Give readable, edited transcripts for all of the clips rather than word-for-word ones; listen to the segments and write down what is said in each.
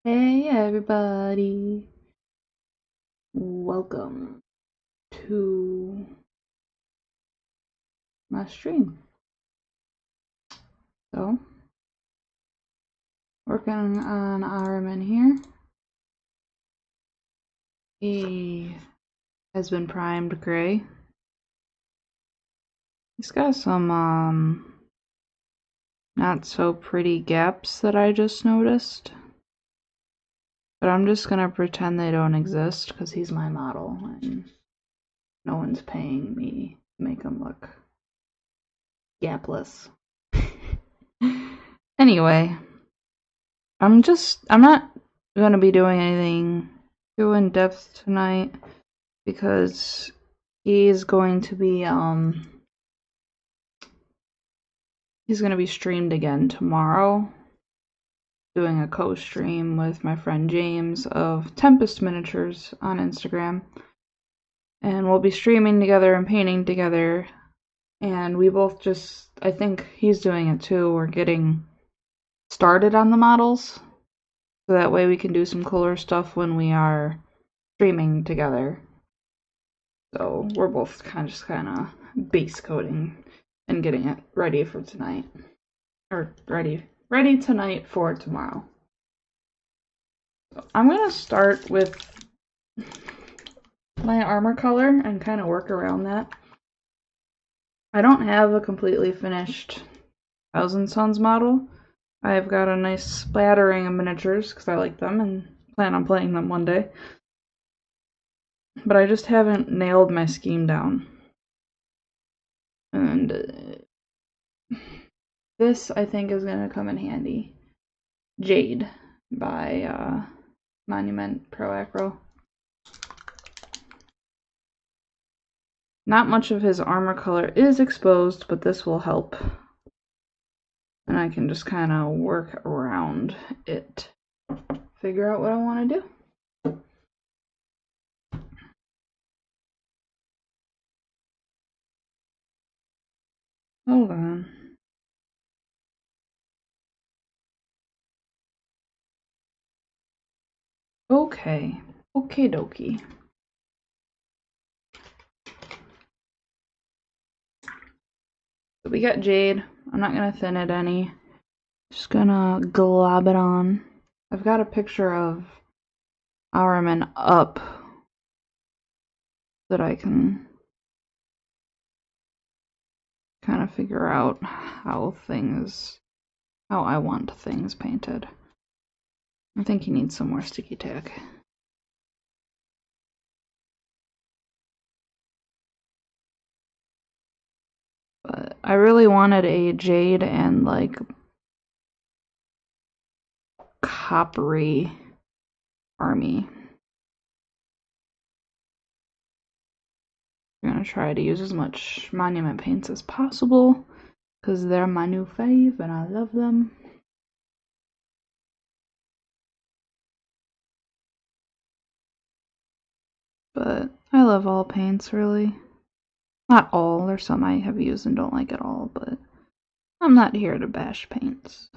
Hey everybody, welcome to my stream. So, working on Ahriman here. He has been primed gray. He's got some not so pretty gaps that I just noticed. But I'm just gonna pretend they don't exist because he's my model and no one's paying me to make him look gapless. Anyway, I'm not gonna be doing anything too in depth tonight because he's going to be streamed again tomorrow, doing a co-stream with my friend James of Tempest Miniatures on Instagram, and we'll be streaming together and painting together. And we both I think he's doing it too, we're getting started on the models so that way we can do some cooler stuff when we are streaming together. So we're both kind of base coating and getting it ready for tonight, or ready tonight for tomorrow. So I'm gonna start with my armor color and kind of work around that. I don't have a completely finished Thousand Suns model. I've got a nice splattering of miniatures because I like them and plan on playing them one day. But I just haven't nailed my scheme down. And this, I think, is going to come in handy. Jade by Monument Pro Acro. Not much of his armor color is exposed, but this will help. And I can just kind of work around it. Figure out what I want to do. Hold on. Okay. Okie dokie. So we got Jade. I'm not going to thin it any. Just gonna glob it on. I've got a picture of Ahriman up that I can kind of figure out how I want things painted. I think he needs some more sticky tack. But I really wanted a jade and like coppery army. I'm gonna try to use as much monument paints as possible because they're my new fave and I love them. But I love all paints really. Not all, there's some I have used and don't like at all, but I'm not here to bash paints.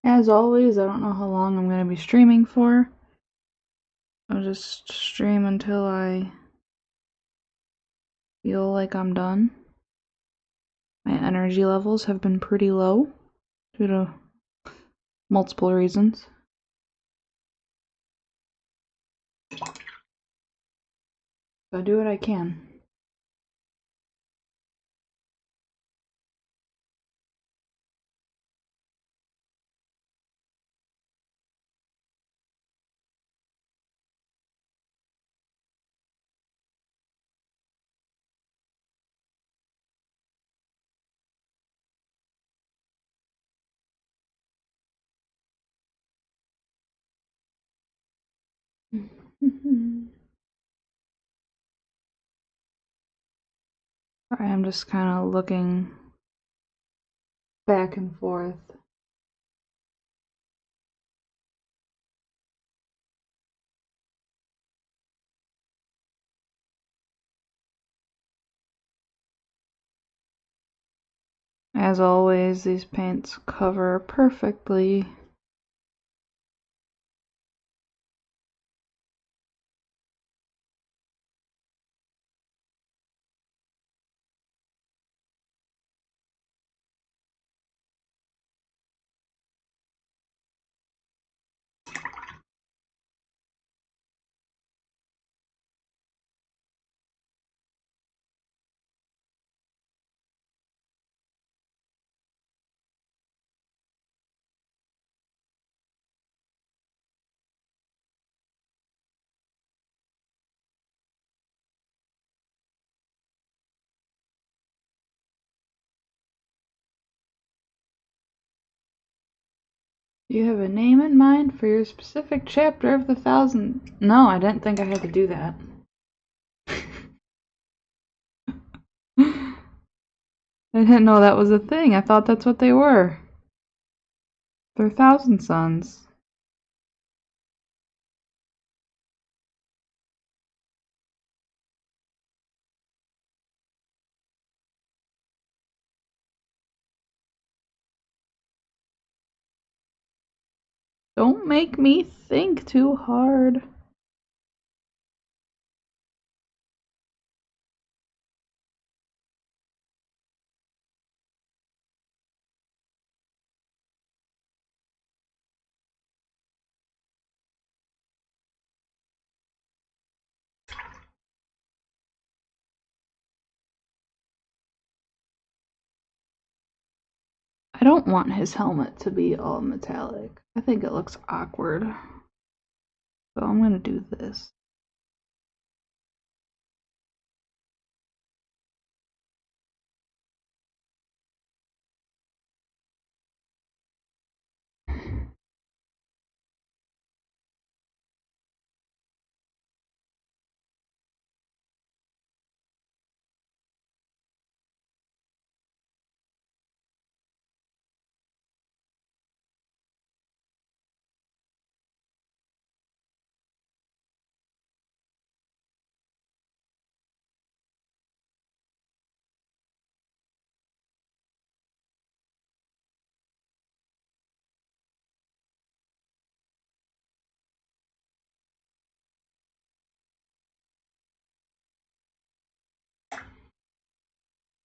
As always, I don't know how long I'm going to be streaming for. I'll just stream until I feel like I'm done. My energy levels have been pretty low due to multiple reasons. So I do what I can. Sorry, I'm just kind of looking back and forth. As always, these paints cover perfectly. Do you have a name in mind for your specific chapter of the 1,000? No, I didn't think I had to do that. I didn't know that was a thing. I thought that's what they were. They're 1,000 Suns. Don't make me think too hard. I don't want his helmet to be all metallic. I think it looks awkward. So I'm gonna do this.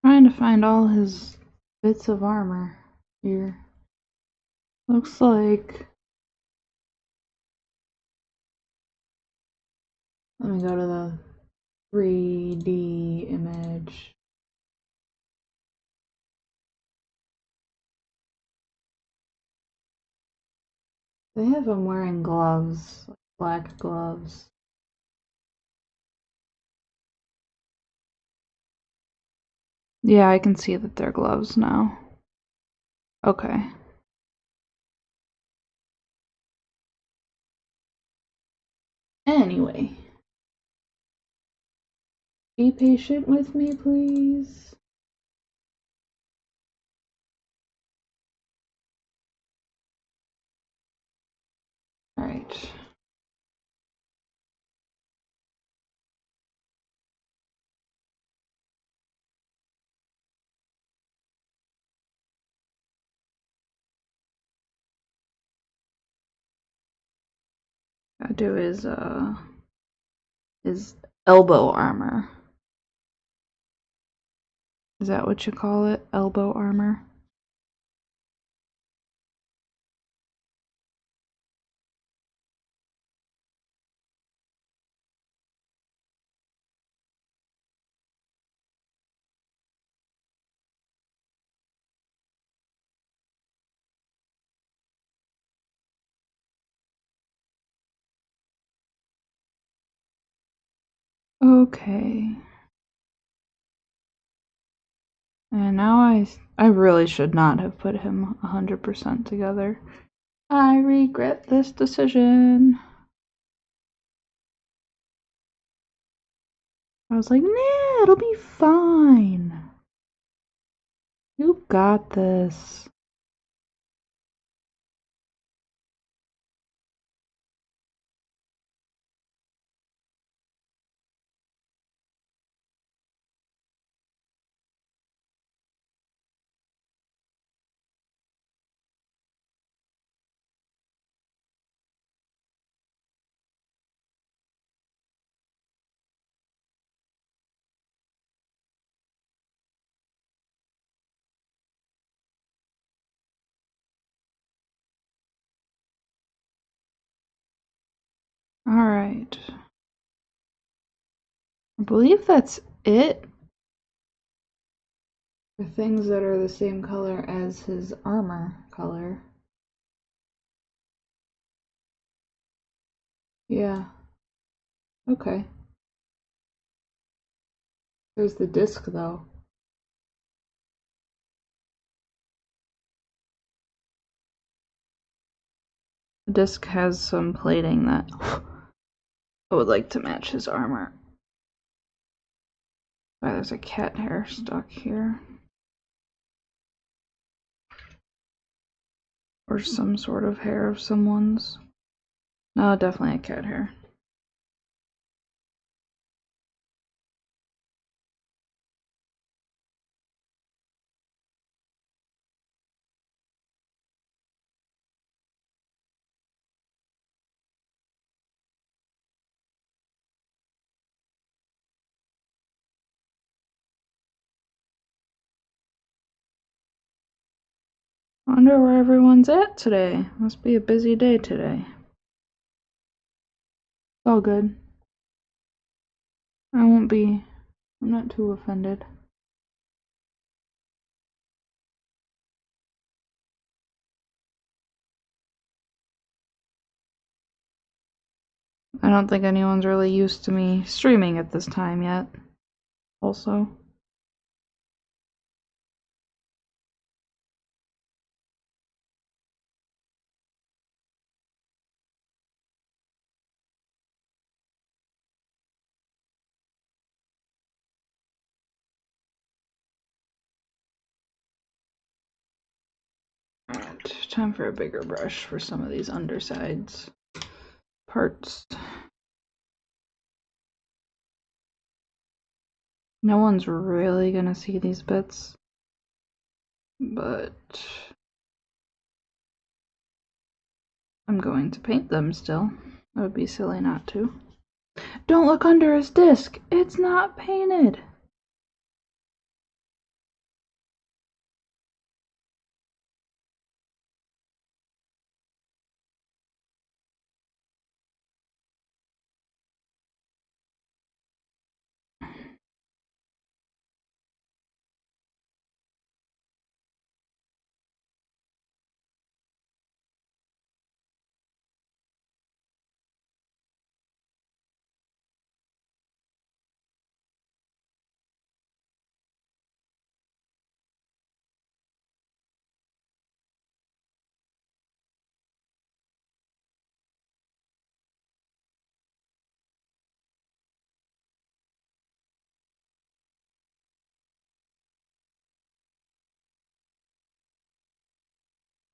Trying to find all his bits of armor here. Looks like... Let me go to the 3D image. They have him wearing gloves, like black gloves. Yeah, I can see that they're gloves now. Okay. Anyway. Be patient with me, please. Alright. Gotta do his elbow armor. Is that what you call it? Elbow armor? Okay. And now I really should not have put him 100% together. I regret this decision. I was like, nah, it'll be fine. You got this. Alright. I believe that's it for things that are the same color as his armor color. Yeah. Okay. There's the disc, though. The disc has some plating that I would like to match his armor. Oh, there's a cat hair stuck here. Or some sort of hair of someone's. No, definitely a cat hair. I wonder where everyone's at today. Must be a busy day today. It's all good. I'm not too offended. I don't think anyone's really used to me streaming at this time yet. Also. Alright, time for a bigger brush for some of these undersides parts. No one's really gonna see these bits, but I'm going to paint them still. It would be silly not to. Don't look under his disc! It's not painted!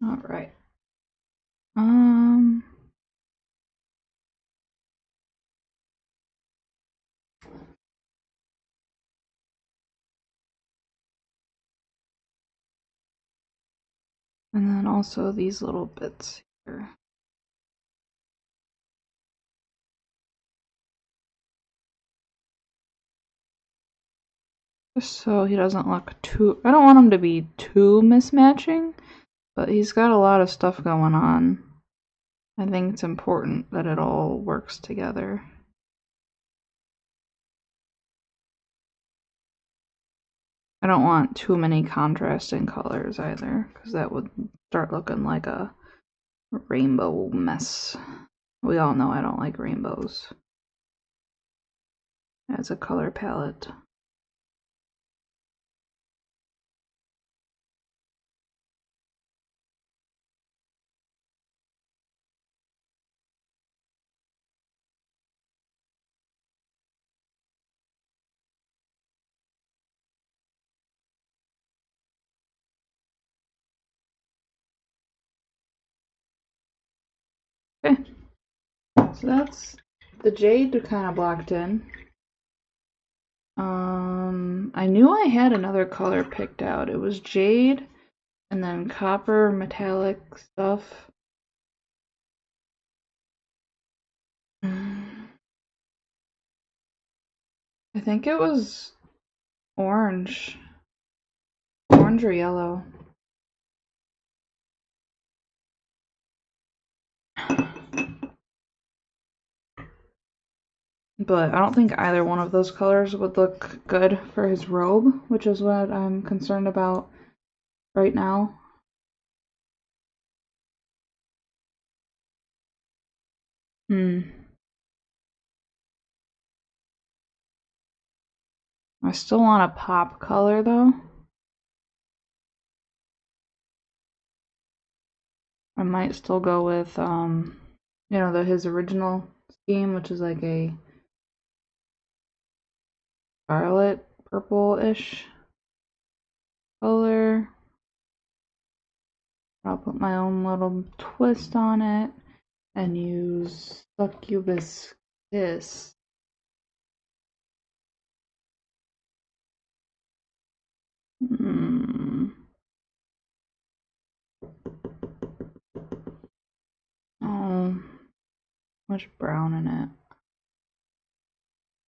Alright. And then also these little bits here. Just so he doesn't look too... I don't want him to be too mismatching, but he's got a lot of stuff going on. I think it's important that it all works together. I don't want too many contrasting colors either, because that would start looking like a rainbow mess. We all know I don't like rainbows as a color palette. So that's the jade kind of blocked in. I knew I had another color picked out. It was jade and then copper metallic stuff. I think it was orange. Orange or yellow. But I don't think either one of those colors would look good for his robe, which is what I'm concerned about right now. I still want a pop color though. I might still go with you know, his original scheme, which is like a scarlet purple-ish color. I'll put my own little twist on it and use Succubus Kiss. Oh, much brown in it.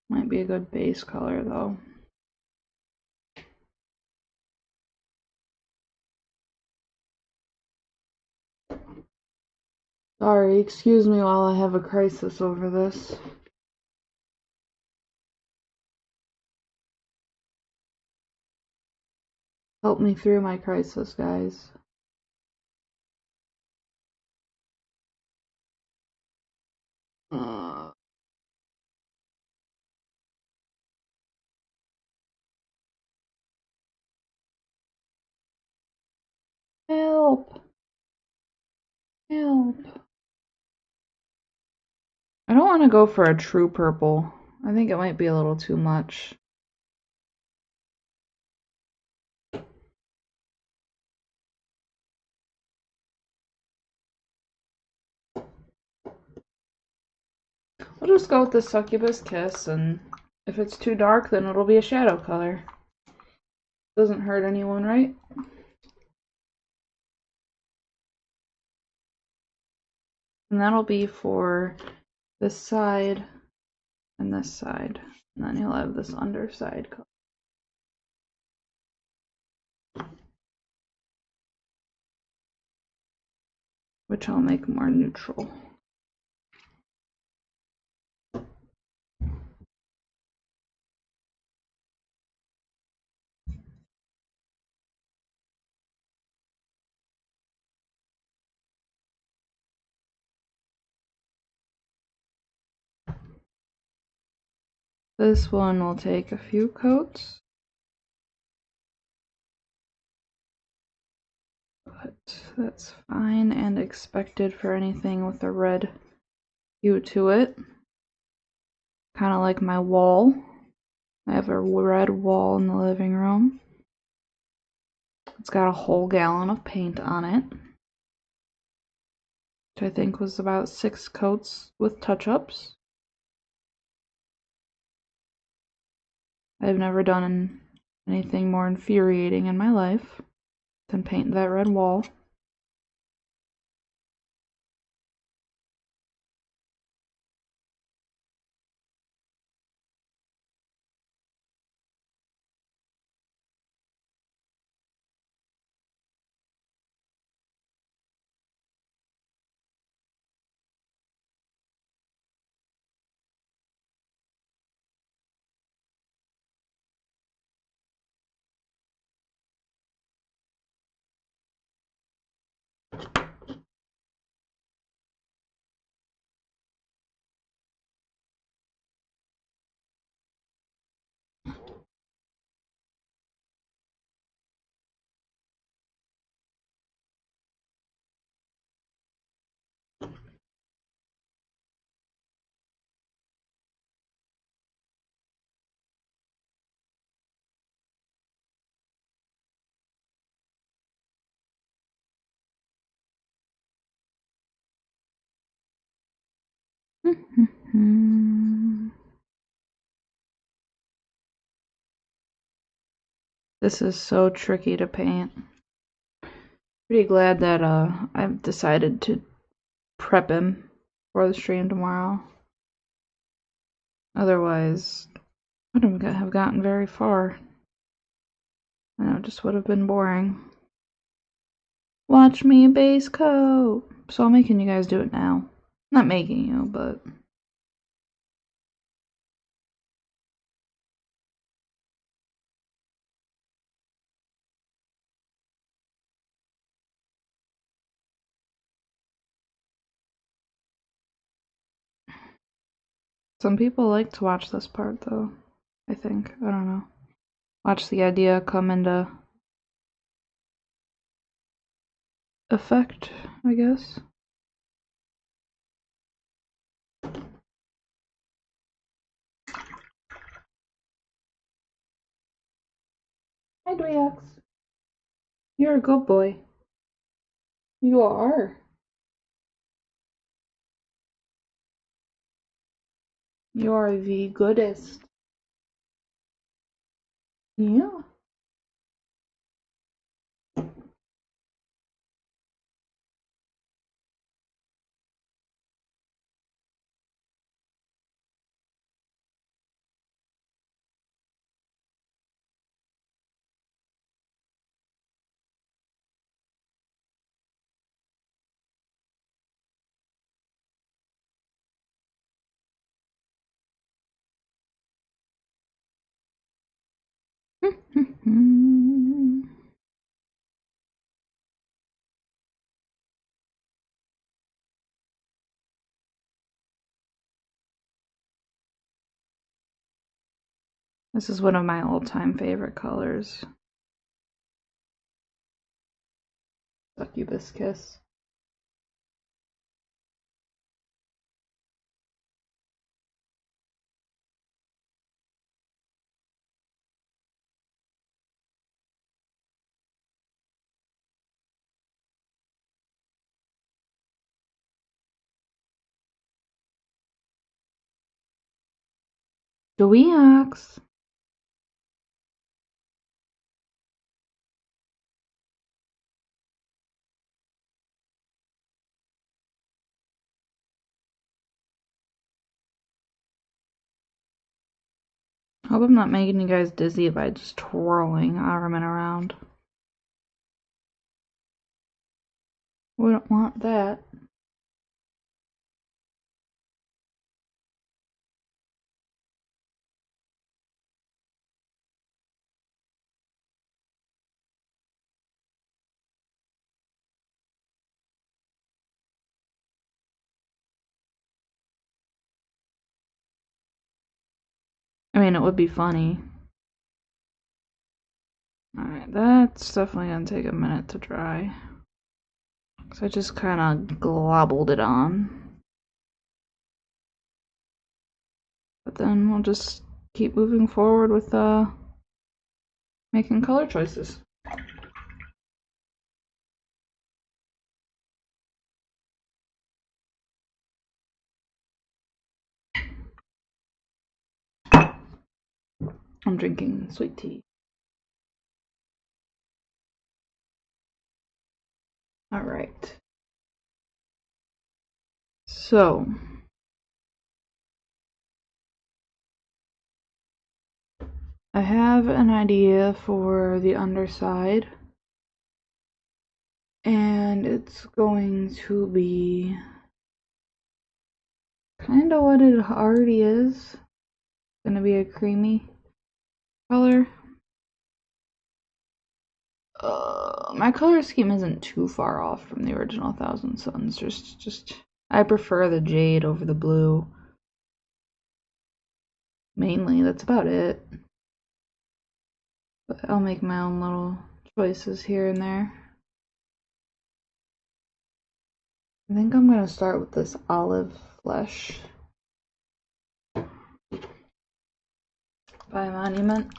Might be a good base color though. Sorry, excuse me while I have a crisis over this. Help me through my crisis, guys. Help! Help! I don't want to go for a true purple. I think it might be a little too much. We'll just go with the Succubus Kiss, and if it's too dark, then it'll be a shadow color. Doesn't hurt anyone, right? And that'll be for this side and this side. And then you'll have this underside color, which I'll make more neutral. This one will take a few coats, but that's fine and expected for anything with a red hue to it. Kind of like my wall. I have a red wall in the living room. It's got a whole gallon of paint on it, which I think was about 6 coats with touch-ups. I've never done anything more infuriating in my life than paint that red wall. This is so tricky to paint. Pretty glad that I've decided to prep him for the stream tomorrow. Otherwise, I wouldn't have gotten very far. I know, it just would have been boring. Watch me base coat. So I'm making you guys do it now. Not making you, but some people like to watch this part though. I think. I don't know. Watch the idea come into effect, I guess. Hi, Dweex. You're a good boy. You are. You are the goodest. Yeah. This is one of my all-time favorite colors. Succubus Kiss. Dweex. Hope I'm not making you guys dizzy by just twirling Ahriman around. We don't want that. I mean, it would be funny. Alright, that's definitely gonna take a minute to dry. So I just kind of globbled it on. But then we'll just keep moving forward with making color choices. I'm drinking sweet tea. Alright. So, I have an idea for the underside. And it's going to be kind of what it already is. It's gonna be a creamy color. My color scheme isn't too far off from the original Thousand Suns. Just I prefer the jade over the blue. Mainly, that's about it. But I'll make my own little choices here and there. I think I'm gonna start with this olive flesh by Monument.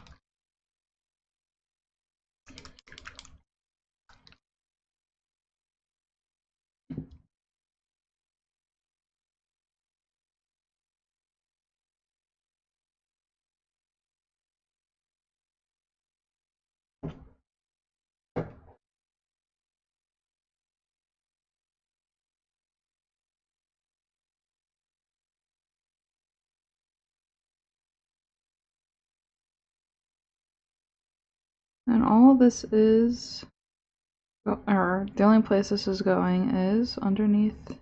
And all this is, or the only place this is going is underneath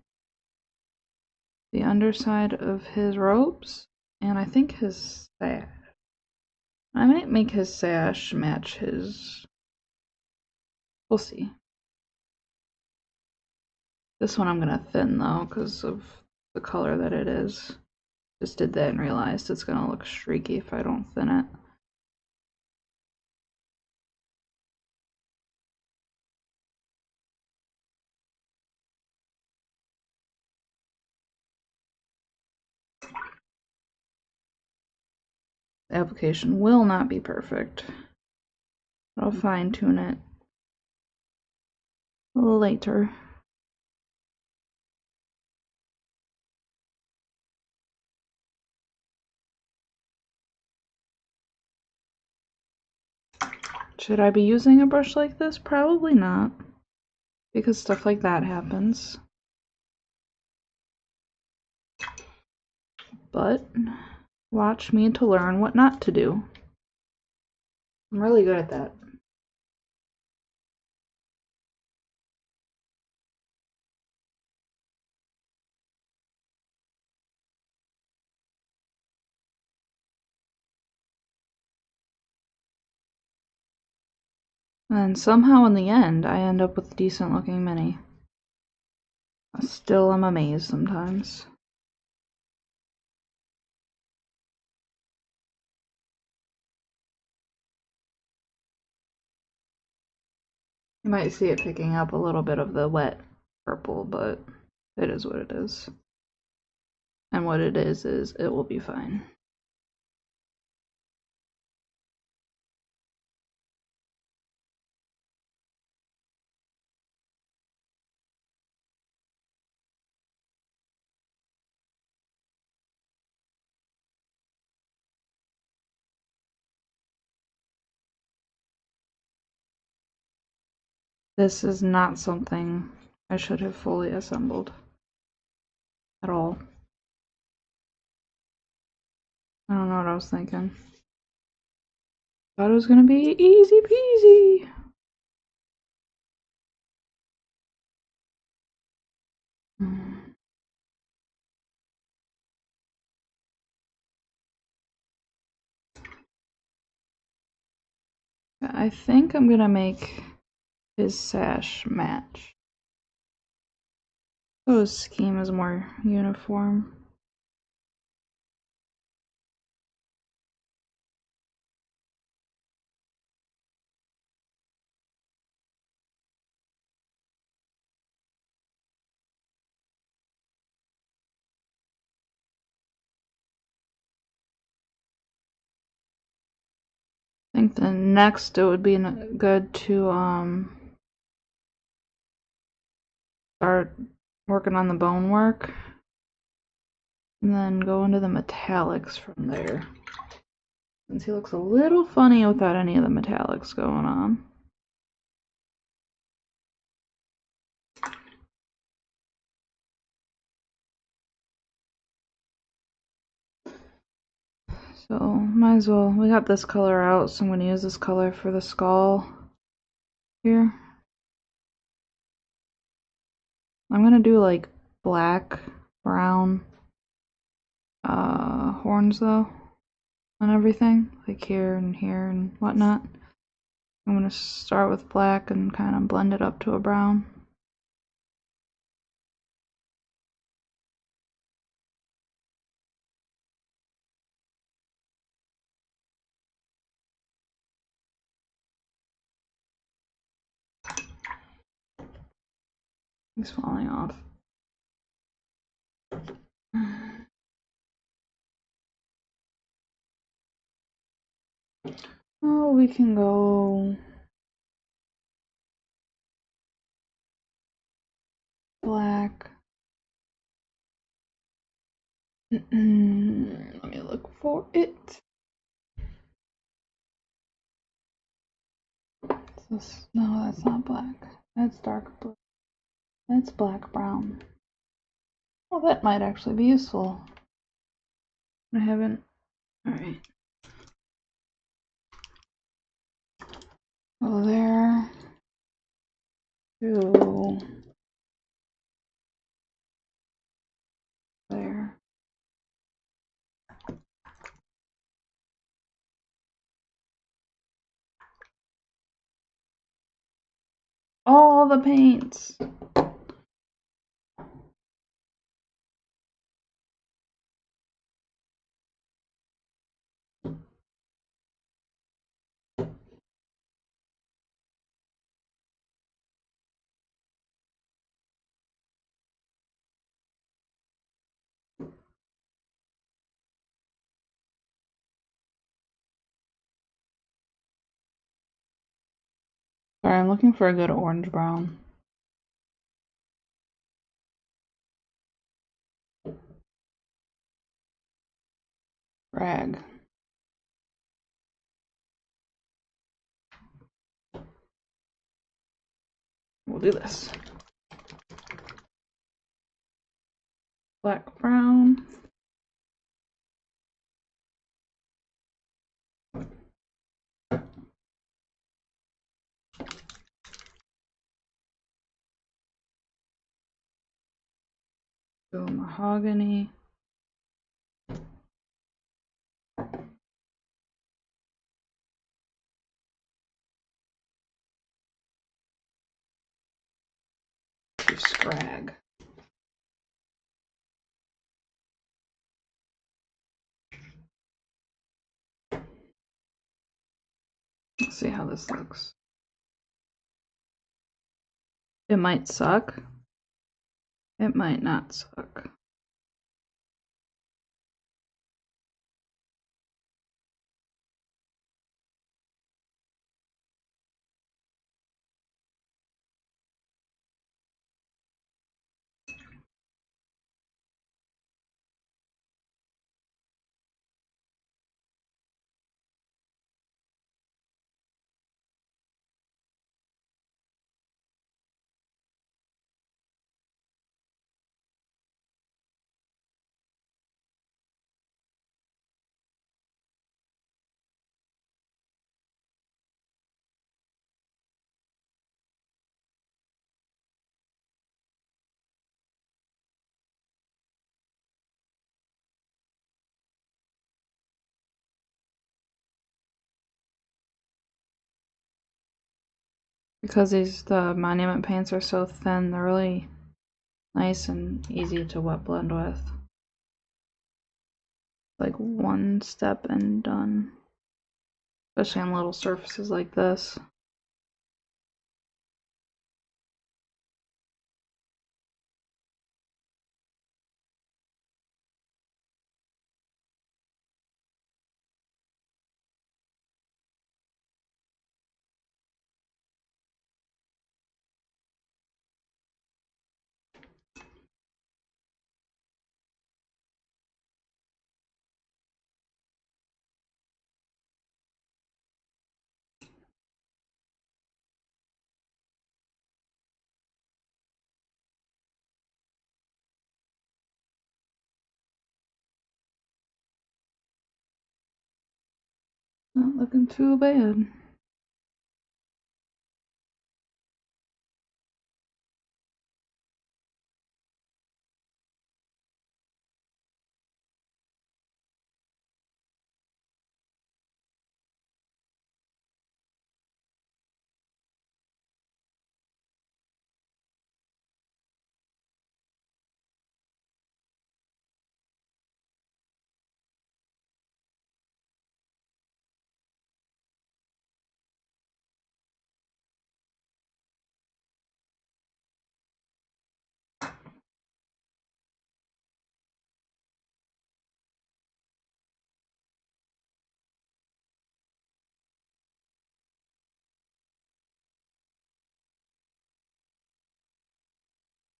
the underside of his robes, and I think his sash. I might make his sash match his. We'll see. This one I'm gonna thin though, because of the color that it is. Just did that and realized it's gonna look streaky if I don't thin it. The application will not be perfect. I'll fine tune it later. Should I be using a brush like this? Probably not, because stuff like that happens. But watch me to learn what not to do. I'm really good at that. And somehow in the end, I end up with a decent looking mini. I still am amazed sometimes. You might see it picking up a little bit of the wet purple, but it is what it is. And what it is it will be fine. This is not something I should have fully assembled at all. I don't know what I was thinking. Thought it was gonna be easy peasy. I think I'm gonna make his sash match. So his scheme is more uniform. I think the next it would be good to start working on the bone work and then go into the metallics from there, since he looks a little funny without any of the metallics going on. So might as well, we got this color out, so I'm going to use this color for the skull here. I'm going to do like black, brown horns though on everything, like here and whatnot. I'm going to start with black and kind of blend it up to a brown. It's falling off. Oh, we can go black. Let me look for it. No, that's not black. That's dark blue. That's black brown. Well, that might actually be useful. I haven't. Alright. Go there. To there. All the paints. Sorry, I'm looking for a good orange brown. Rag. We'll do this. Black, brown. Go mahogany. Do scrag. Let's see how this looks. It might suck. It might not suck. Because the monument paints are so thin, they're really nice and easy to wet blend with. Like one step and done. Especially on little surfaces like this. Not looking too bad.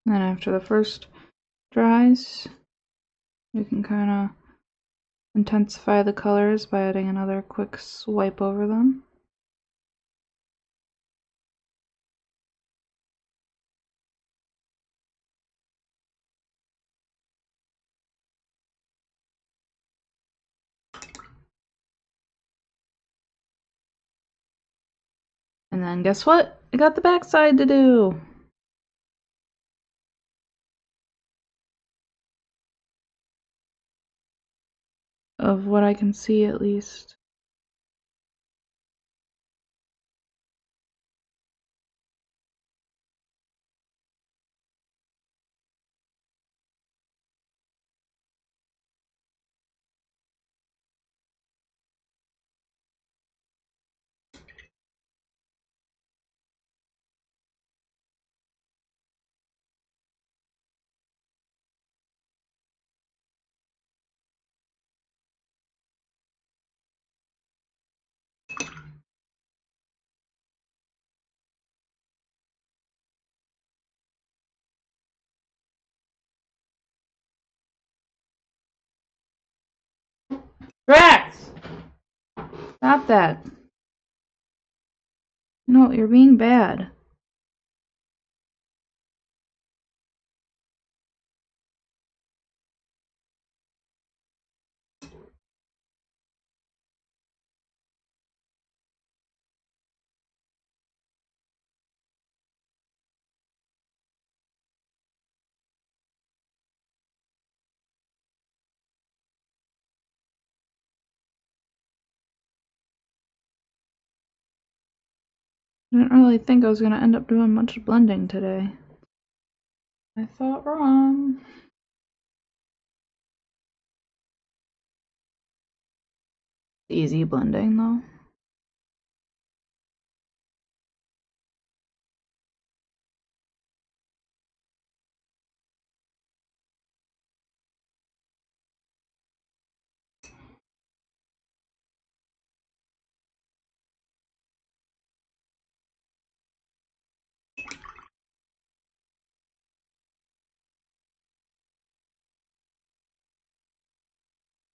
Then after the first dries, you can kind of intensify the colors by adding another quick swipe over them. And then guess what? I got the backside to do. Of what I can see, at least. Rex! Stop that. No, you're being bad. I didn't really think I was going to end up doing much blending today. I thought wrong. Easy blending, though.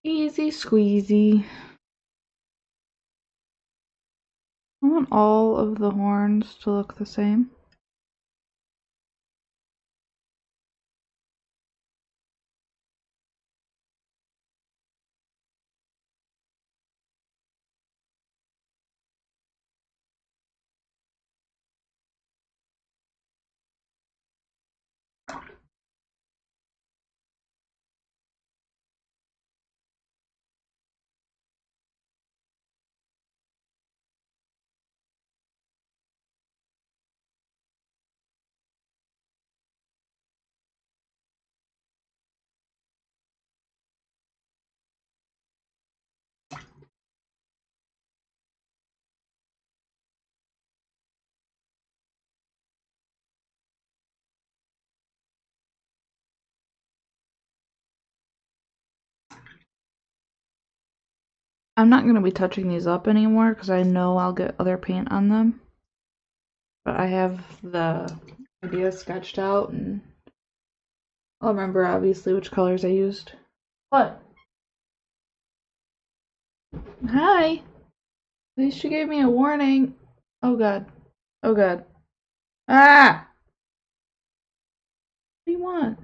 Easy squeezy. I want all of the horns to look the same. I'm not going to be touching these up anymore because I know I'll get other paint on them. But I have the idea sketched out and I'll remember obviously which colors I used. What? Hi! At least you gave me a warning. Oh god. Oh god. Ah! What do you want?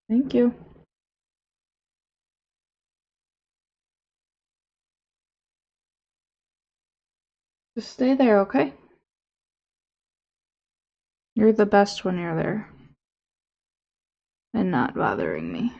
Thank you. Just stay there, okay? You're the best when you're there. And not bothering me.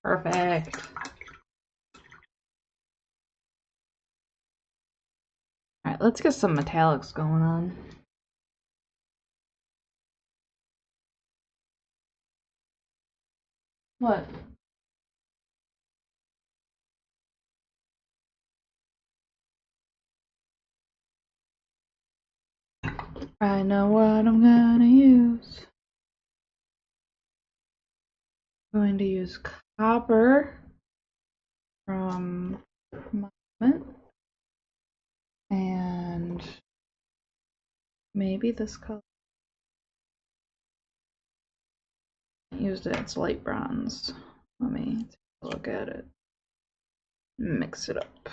Perfect. Alright, let's get some metallics going on. What? I know what I'm gonna use. I'm going to use copper from Moment and maybe this color. I used it, it's light bronze. Let me take a look at it. Mix it up.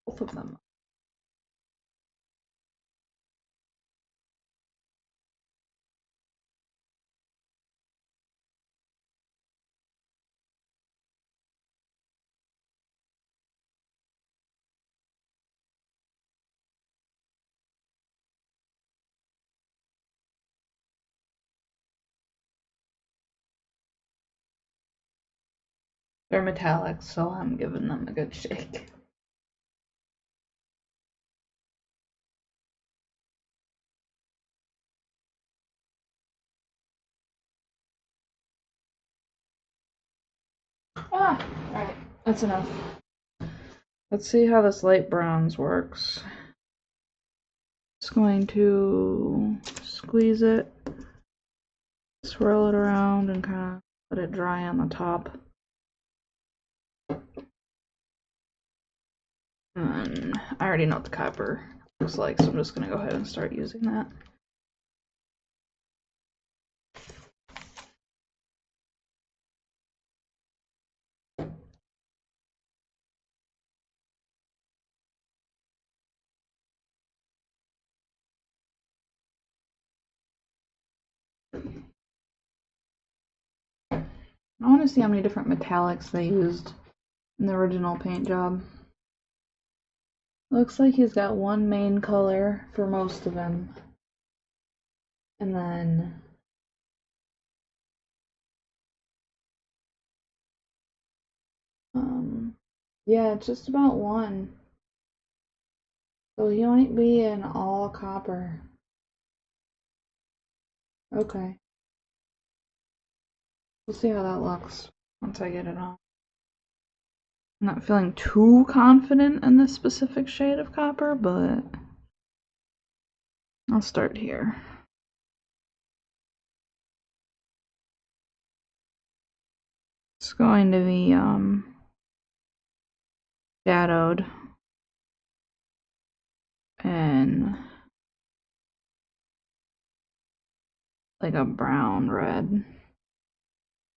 Both of them. They're metallic, so I'm giving them a good shake. Alright, that's enough. Let's see how this light bronze works. Just going to squeeze it, swirl it around, and kind of let it dry on the top. And I already know what the copper looks like, so I'm just going to go ahead and start using that. I want to see how many different metallics they used in the original paint job. Looks like he's got one main color for most of them. And then yeah, just about one. So he might be in all copper. Okay. We'll see how that looks once I get it on. I'm not feeling too confident in this specific shade of copper, but I'll start here. It's going to be shadowed and like a brown red.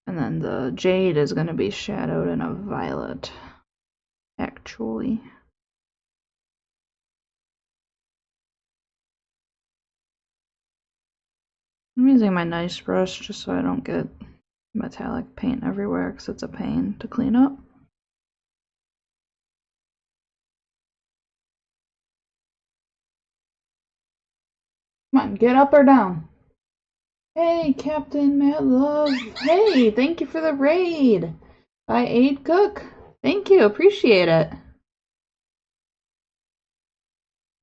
And then the jade is going to be shadowed in a violet, actually. I'm using my nice brush just so I don't get metallic paint everywhere because it's a pain to clean up. Come on, get up or down. Hey, Captain Mad Love. Hey, thank you for the raid. By Aid Cook. Thank you, appreciate it.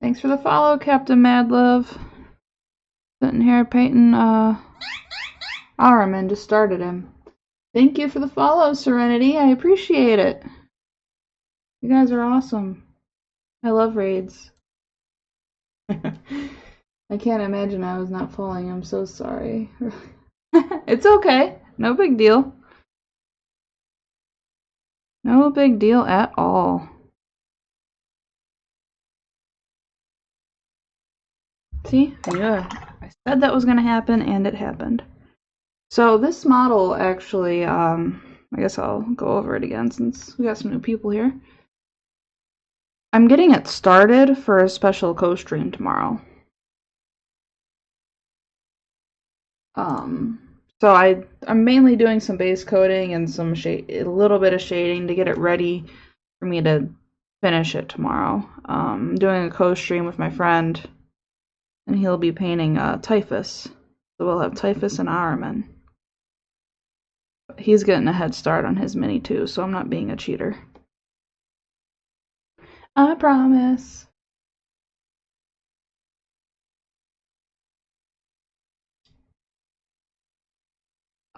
Thanks for the follow, Captain Mad Love. Sitting here painting Ahriman, just started him. Thank you for the follow, Serenity. I appreciate it. You guys are awesome. I love raids. I can't imagine I was not following. I'm so sorry. It's okay. No big deal. No big deal at all. See? Yeah. I said that was going to happen, and it happened. So this model actually, I guess I'll go over it again since we got some new people here. I'm getting it started for a special co-stream tomorrow. So I'm mainly doing some base coating and some a little bit of shading to get it ready for me to finish it tomorrow. I'm doing a co-stream with my friend, and he'll be painting Typhus. So we'll have Typhus and Ahriman. But he's getting a head start on his mini too, so I'm not being a cheater. I promise.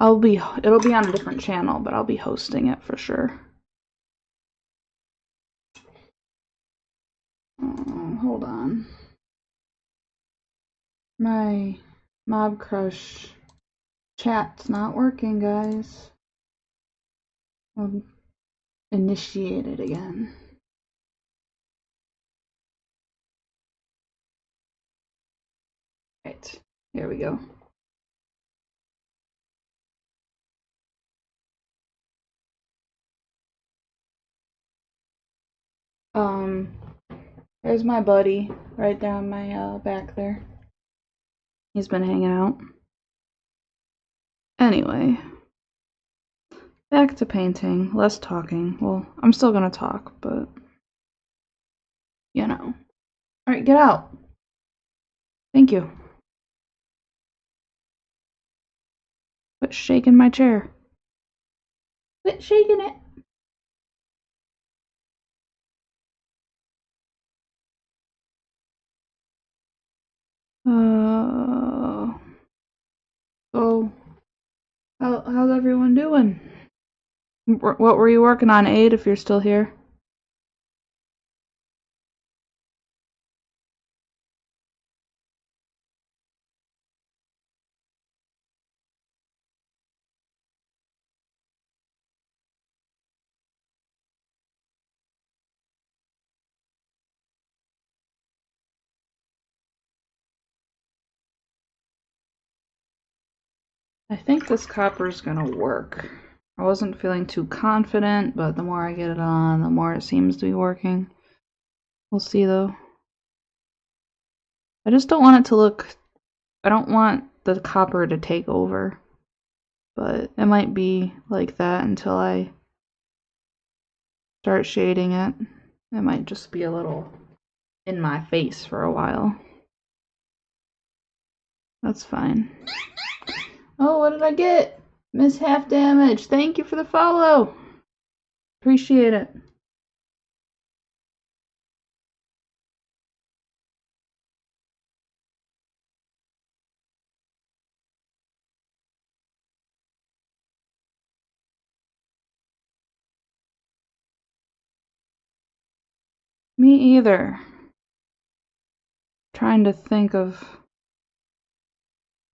It'll be on a different channel, but I'll be hosting it for sure. Hold on. My Mob Crush chat's not working, guys. I'll initiate it again. Right, here we go. There's my buddy right down my back there. He's been hanging out. Anyway, back to painting, less talking. Well, I'm still gonna talk, but you know. Alright, get out. Thank you. Quit shaking my chair. Quit shaking it. So, how's everyone doing? What were you working on, Aid, if you're still here? I think this copper is gonna work. I wasn't feeling too confident, but the more I get it on, the more it seems to be working. We'll see though. I just don't want it to look, I don't want the copper to take over, but it might be like that until I start shading it. It might just be a little in my face for a while. That's fine. Oh, what did I get? Miss Half Damage. Thank you for the follow. Appreciate it. Me either. Trying to think of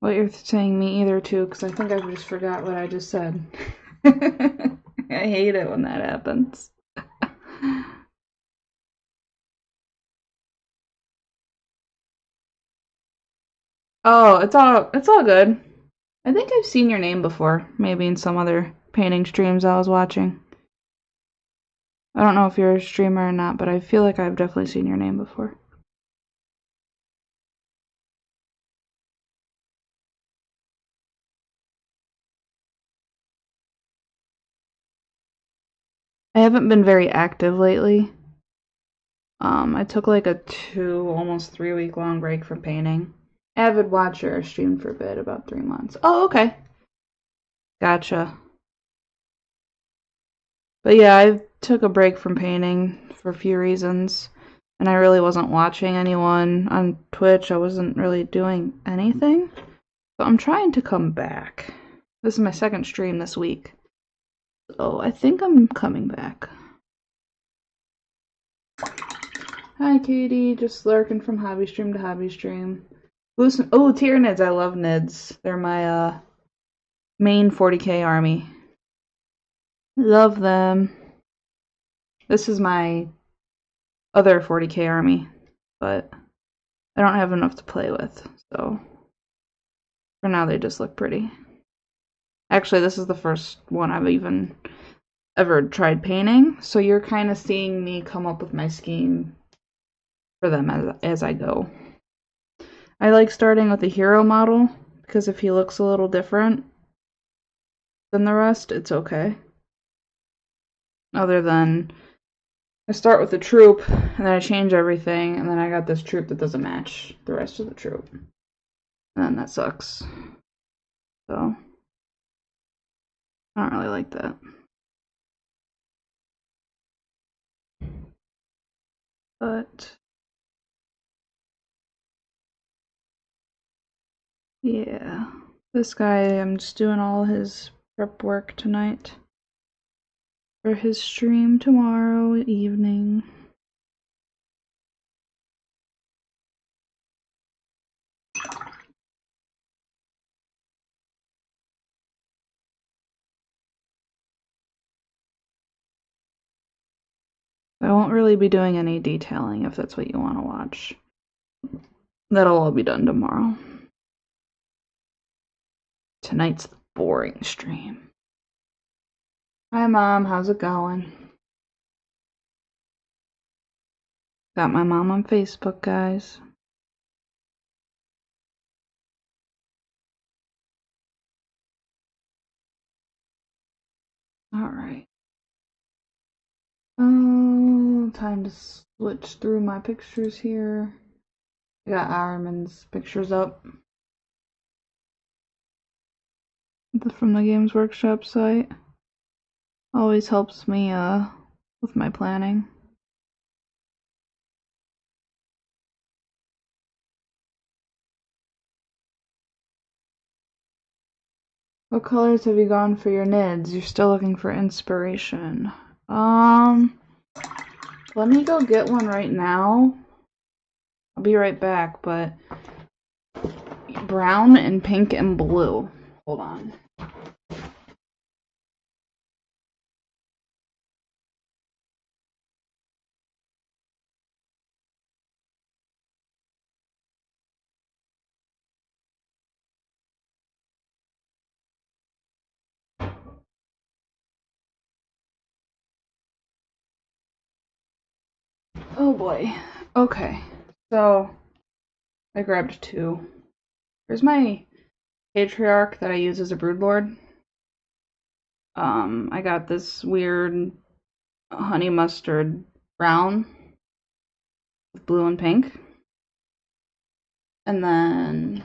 what you're saying me either to, because I think I just forgot what I just said. I hate it when that happens. Oh, it's all good. I think I've seen your name before, maybe in some other painting streams I was watching. I don't know if you're a streamer or not, but I feel like I've definitely seen your name before. I haven't been very active lately. I took like a 2, almost 3 week long break from painting. Avid watcher, streamed for a bit, about 3 months. Oh, okay. Gotcha. But yeah, I took a break from painting for a few reasons, and I really wasn't watching anyone on Twitch. I wasn't really doing anything. So I'm trying to come back. This is my second stream this week. So I think I'm coming back. Hi, Katie. Just lurking from hobby stream to hobby stream. Oh, tier nids. I love nids. They're my main 40k army. Love them. This is my other 40k army, but I don't have enough to play with, so for now they just look pretty. Actually, this is the first one I've even ever tried painting, so you're kind of seeing me come up with my scheme for them as I go. I like starting with a hero model, because if he looks a little different than the rest, it's okay. Other than I start with the troop, and then I change everything, and then I got this troop that doesn't match the rest of the troop. And that sucks. So I don't really like that. But yeah, this guy, I'm just doing all his prep work tonight for his stream tomorrow evening. I won't really be doing any detailing if that's what you want to watch. That'll all be done tomorrow. Tonight's the boring stream. Hi, Mom. How's it going? Got my mom on Facebook, guys. Alright. Oh, time to switch through my pictures here. I got Ahriman's pictures up from the Games Workshop site. Always helps me with my planning. What colors have you gone for your NIDs? You're still looking for inspiration. Let me go get one right now. I'll be right back, but brown and pink and blue. Hold on. Oh boy. Okay. So I grabbed two. Here's my patriarch that I use as a broodlord. I got this weird honey mustard brown with blue and pink. And then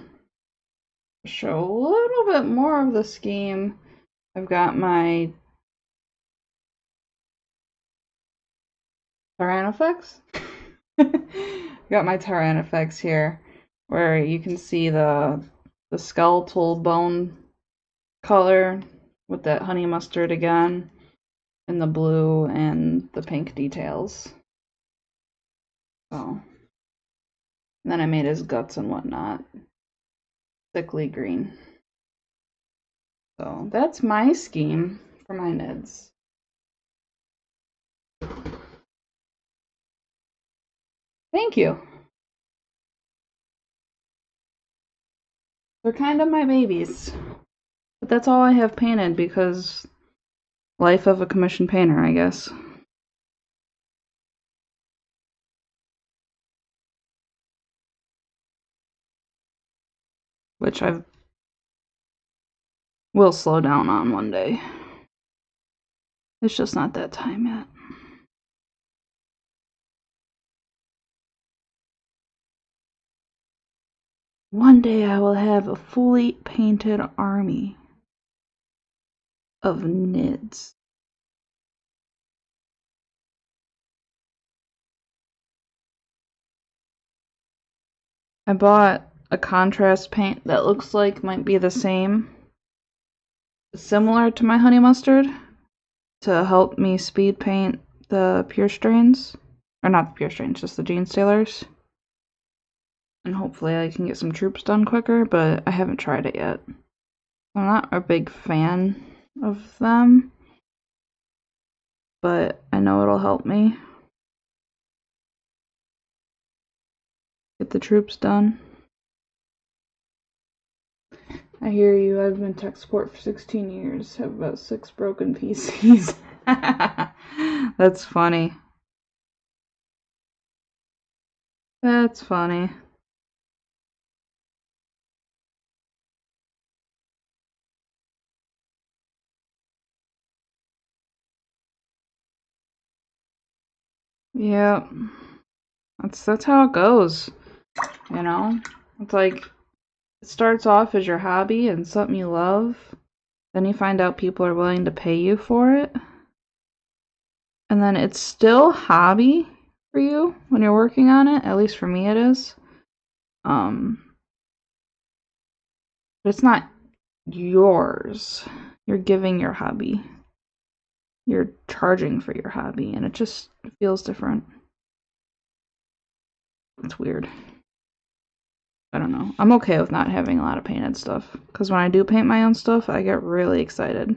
to show a little bit more of the scheme, I've got my Tyrannofex. Got my Tyrannofex here, where you can see the skeletal bone color with that honey mustard again, and the blue and the pink details. So, and then I made his guts and whatnot, sickly green. So that's my scheme for my NIDs. Thank you. They're kind of my babies. But that's all I have painted because life of a commissioned painter, I guess. Which I will slow down on one day. It's just not that time yet. One day I will have a fully painted army of NIDs. I bought a contrast paint that looks like might be the same, similar to my honey mustard, to help me speed paint the pure strains. Or not the pure strains, just the Genestealers. And hopefully I can get some troops done quicker, but I haven't tried it yet. I'm not a big fan of them, but I know it'll help me get the troops done. I hear you. I've been tech support for 16 years. Have about 6 broken PCs. That's funny. That's funny. Yeah. That's how it goes. You know? It's like it starts off as your hobby and something you love, Then you find out people are willing to pay you for it. And then it's still hobby for you when you're working on it. At least for me it is. But it's not yours. You're giving your hobby. You're charging for your hobby, and it just feels different. It's weird. I don't know. I'm okay with not having a lot of painted stuff, because when I do paint my own stuff, I get really excited.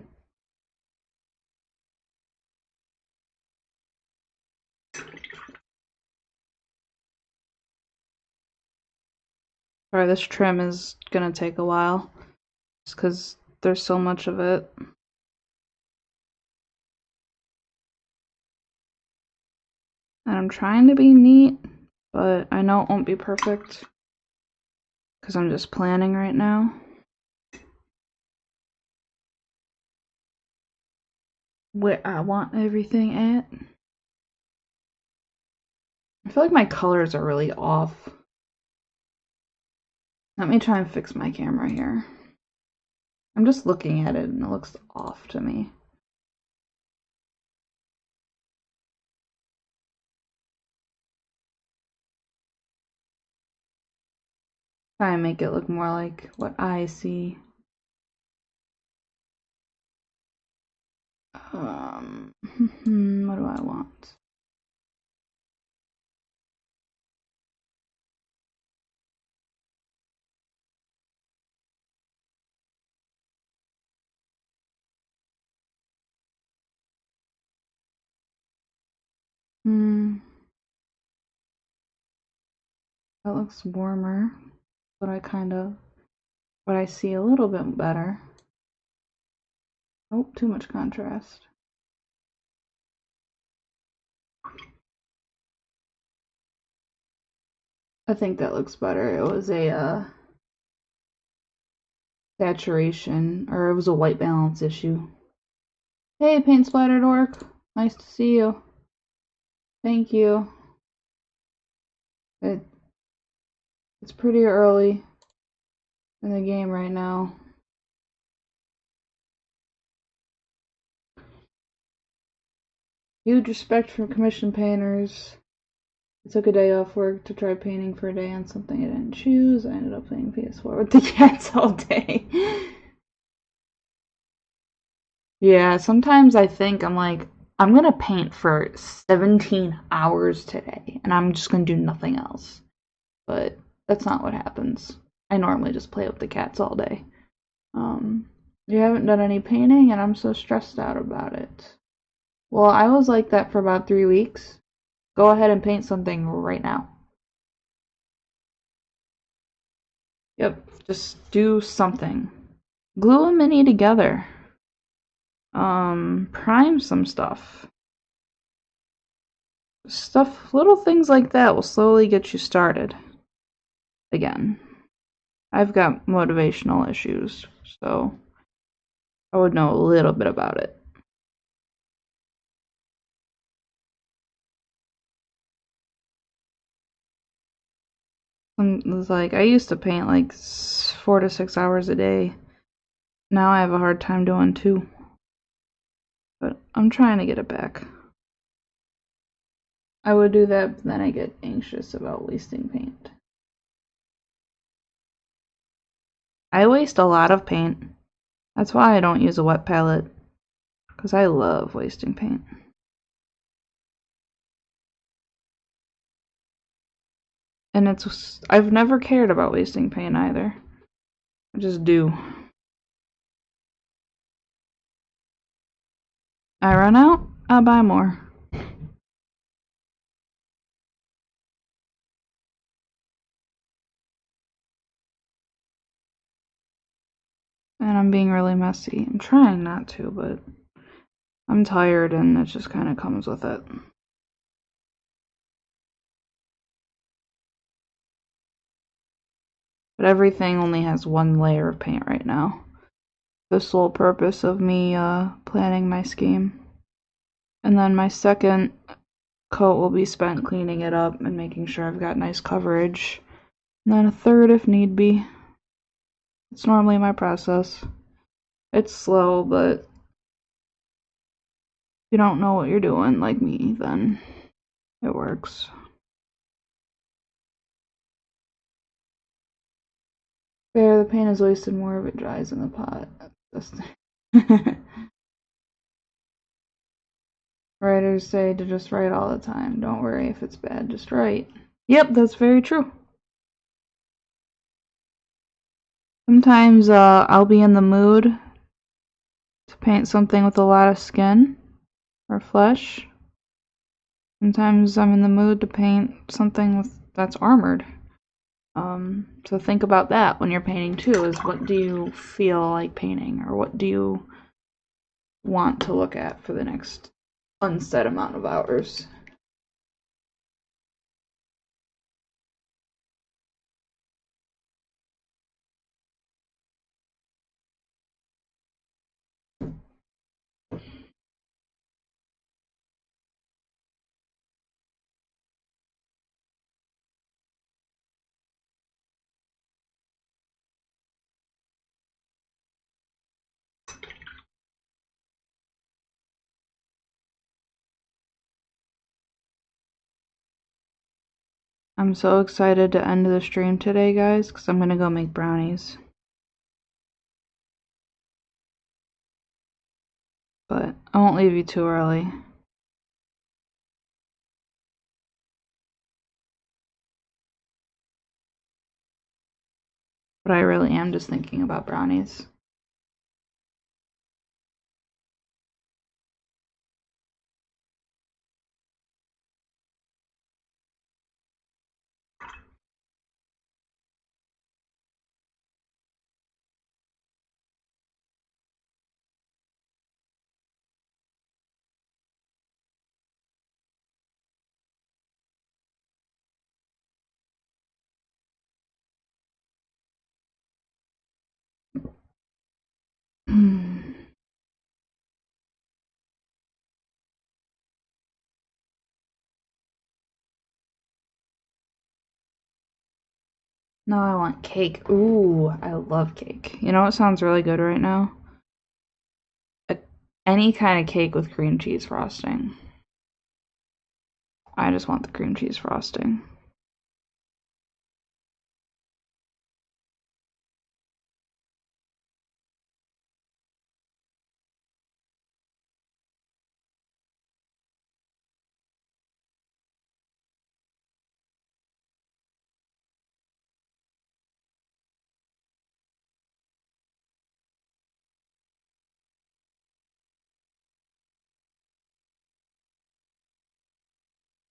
Sorry, this trim is gonna take a while, just because there's so much of it. And I'm trying to be neat, but I know it won't be perfect, because I'm just planning right now. Where I want everything at. I feel like my colors are really off. Let me try and fix my camera here. I'm just looking at it and it looks off to me. Try and make it look more like what I see. What do I want? That looks warmer, but I see a little bit better. Oh, too much contrast. I think that looks better. It was a saturation, or it was a white balance issue. Hey, Paint Splattered Orc. Nice to see you. Thank you. It's pretty early in the game right now. Huge respect for commission painters. I took a day off work to try painting for a day on something I didn't choose. I ended up playing PS4 with the cats all day. Yeah, sometimes I think I'm like, I'm gonna paint for 17 hours today, and I'm just gonna do nothing else. But that's not what happens. I normally just play with the cats all day. You haven't done any painting, and I'm so stressed out about it. Well, I was like that for about 3 weeks. Go ahead and paint something right now. Yep, just do something. Glue a mini together. Prime some stuff. Little things like that will slowly get you started. Again, I've got motivational issues, so I would know a little bit about it. It's like, I used to paint like 4 to 6 hours a day. Now I have a hard time doing 2. But I'm trying to get it back. I would do that, but then I get anxious about wasting paint. I waste a lot of paint. That's why I don't use a wet palette, because I love wasting paint. And I've never cared about wasting paint either. I just do. I run out, I'll buy more. And I'm being really messy. I'm trying not to, but I'm tired and it just kind of comes with it. But everything only has 1 layer of paint right now. The sole purpose of me planning my scheme. And then my second coat will be spent cleaning it up and making sure I've got nice coverage. And then a third if need be. It's normally my process. It's slow, but if you don't know what you're doing like me, then it works. Fair, the paint is wasted more if it dries in the pot. Writers say to just write all the time. Don't worry if it's bad, just write. Yep, that's very true. Sometimes I'll be in the mood to paint something with a lot of skin or flesh. Sometimes I'm in the mood to paint something that's armored. So think about that when you're painting too, is what do you feel like painting, or what do you want to look at for the next unset amount of hours. I'm so excited to end the stream today, guys, because I'm gonna go make brownies. But I won't leave you too early. But I really am just thinking about brownies. Now I want cake. Ooh, I love cake. You know what sounds really good right now? Any kind of cake with cream cheese frosting. I just want the cream cheese frosting.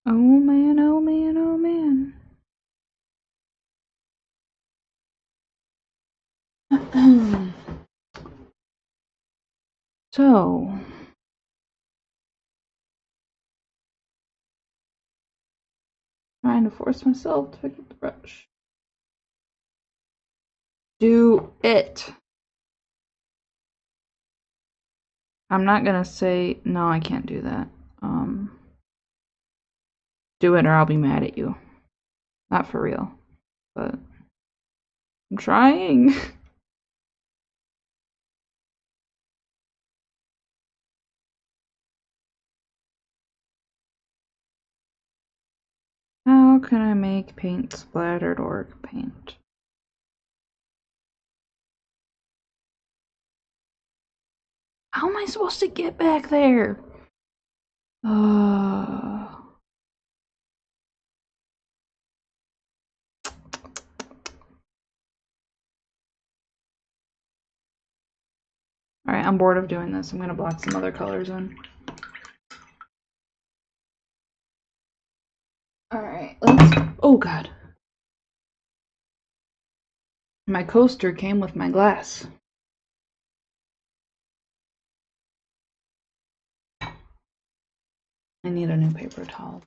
Oh man, oh man, oh man. So, trying to force myself to pick up the brush. Do it. I'm not gonna say, no, I can't do that. Do it or I'll be mad at you. Not for real, but I'm trying. How can I make paint splattered orc paint? How am I supposed to get back there? Alright, I'm bored of doing this. I'm gonna block some other colors in. Alright, let's... Oh god. My coaster came with my glass. I need a new paper towel.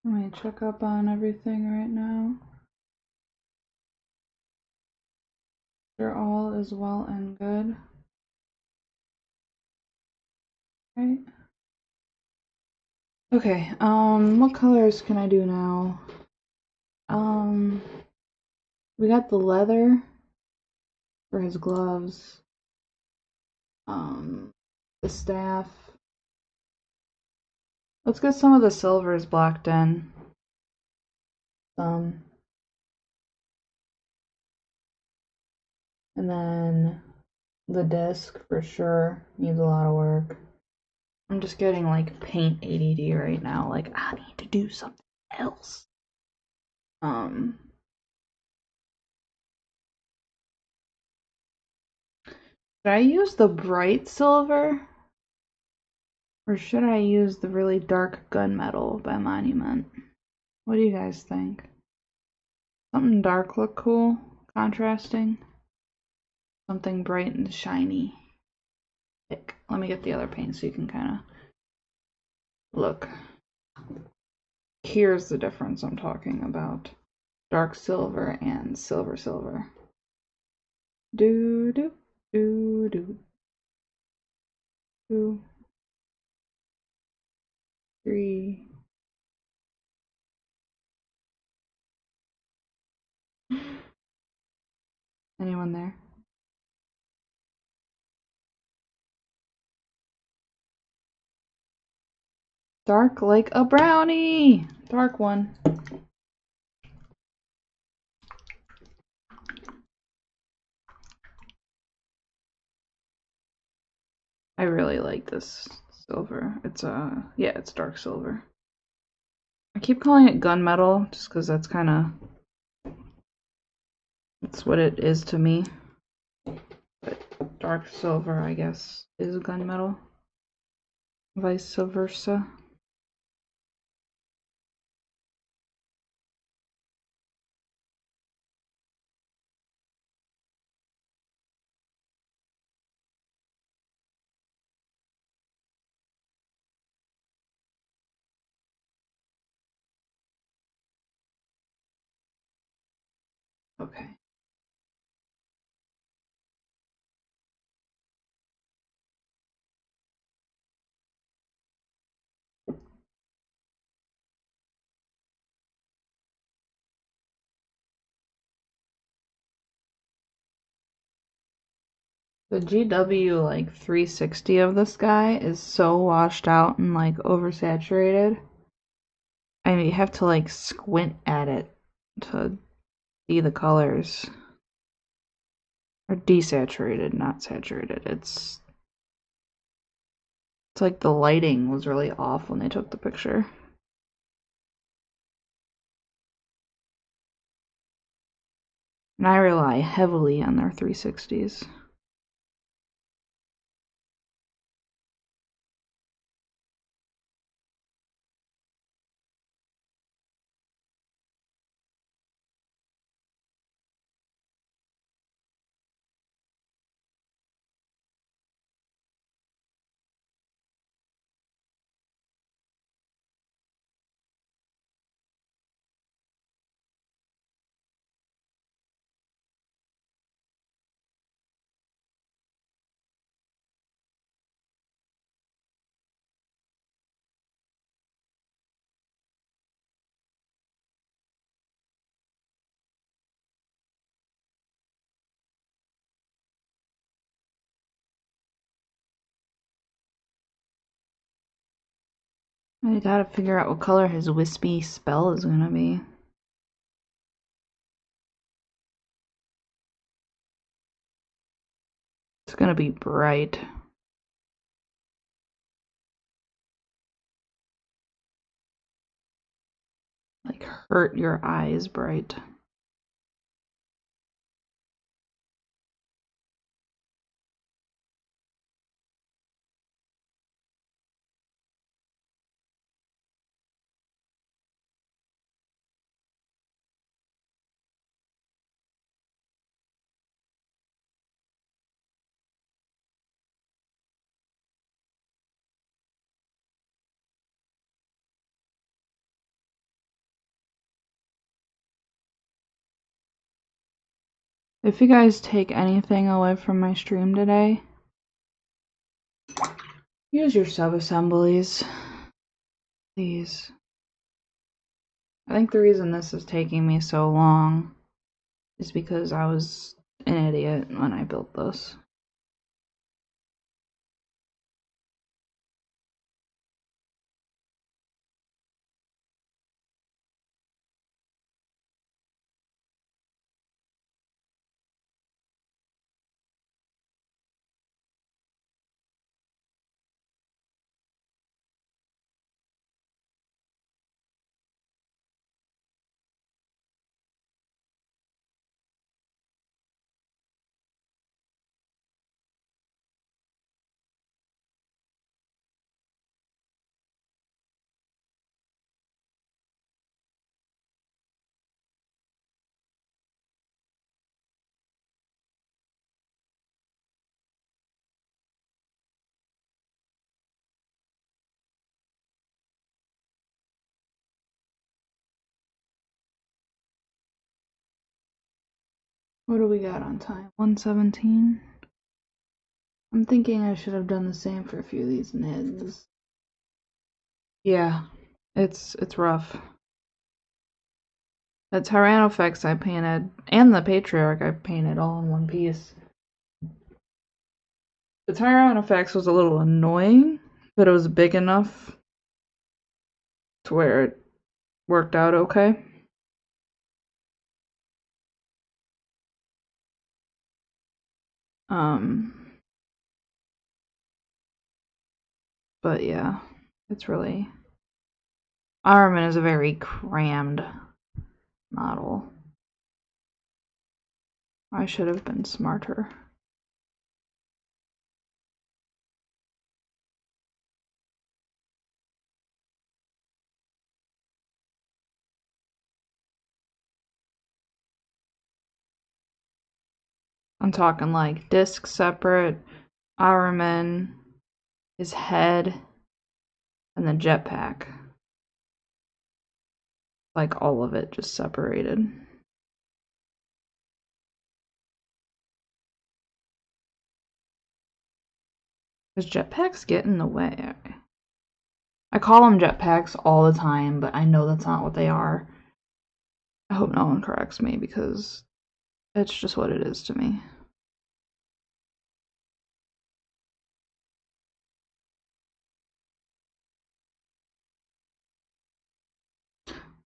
Let me check up on everything right now. They're all is well and good. Right? Okay, what colors can I do now? We got the leather for his gloves. The staff. Let's get some of the silvers blocked in. And then the disc for sure needs a lot of work. I'm just getting like paint ADD right now. Like, I need to do something else. Should I use the bright silver? Or should I use the really dark gunmetal by Monument? What do you guys think? Something dark look cool? Contrasting? Something bright and shiny? Let me get the other paint so you can kind of look. Here's the difference I'm talking about. Dark silver and silver silver. Do do do do do. 3. Anyone there? Dark like a brownie! Dark one. I really like this silver. It's yeah, it's dark silver. I keep calling it gunmetal just because that's kind of, that's what it is to me. But dark silver, I guess, is gunmetal. Vice versa. Okay. The GW like 360 of this guy is so washed out and like oversaturated. I mean, you have to like squint at it to see the colors. Or desaturated, not saturated. It's like the lighting was really off when they took the picture. And I rely heavily on their 360s. I gotta figure out what color his wispy spell is gonna be. It's gonna be bright. Like hurt your eyes bright. If you guys take anything away from my stream today, use your sub-assemblies, please. I think the reason this is taking me so long is because I was an idiot when I built this. What do we got on time? 1:17? I'm thinking I should have done the same for a few of these NIDs. Yeah, it's rough. The Tyrannofex I painted, and the Patriarch I painted all in one piece. The Tyrannofex was a little annoying, but it was big enough to where it worked out okay. But yeah, it's really... Ahriman is a very crammed model. I should have been smarter. I'm talking like disc separate, Ahriman, his head, and the jetpack. Like all of it just separated. Does jetpacks get in the way? I call them jetpacks all the time, but I know that's not what they are. I hope no one corrects me because it's just what it is to me.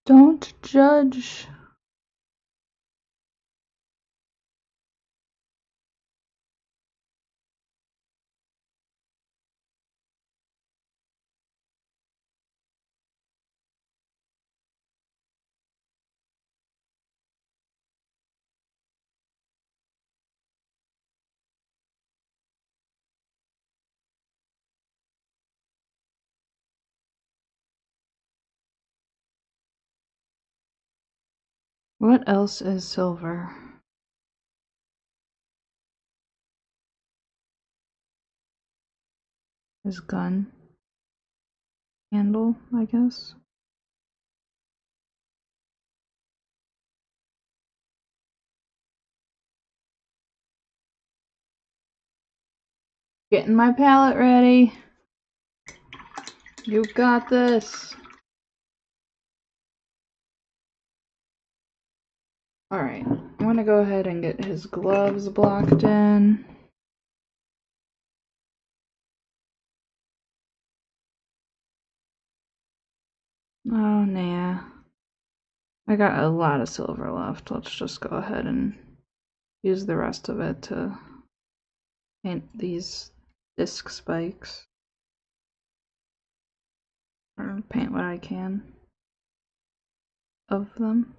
Don't judge. What else is silver? His gun handle, I guess. Getting my palette ready. You got this. Alright, I'm gonna go ahead and get his gloves blocked in. Oh, nah. I got a lot of silver left. Let's just go ahead and use the rest of it to paint these disc spikes. Or paint what I can of them.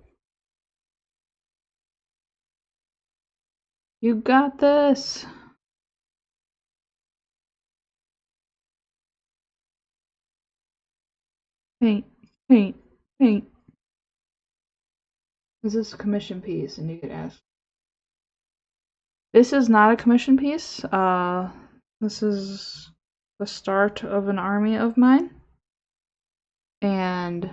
You got this! Paint, paint, paint. Is this a commission piece? And you could ask. This is not a commission piece. This is the start of an army of mine. And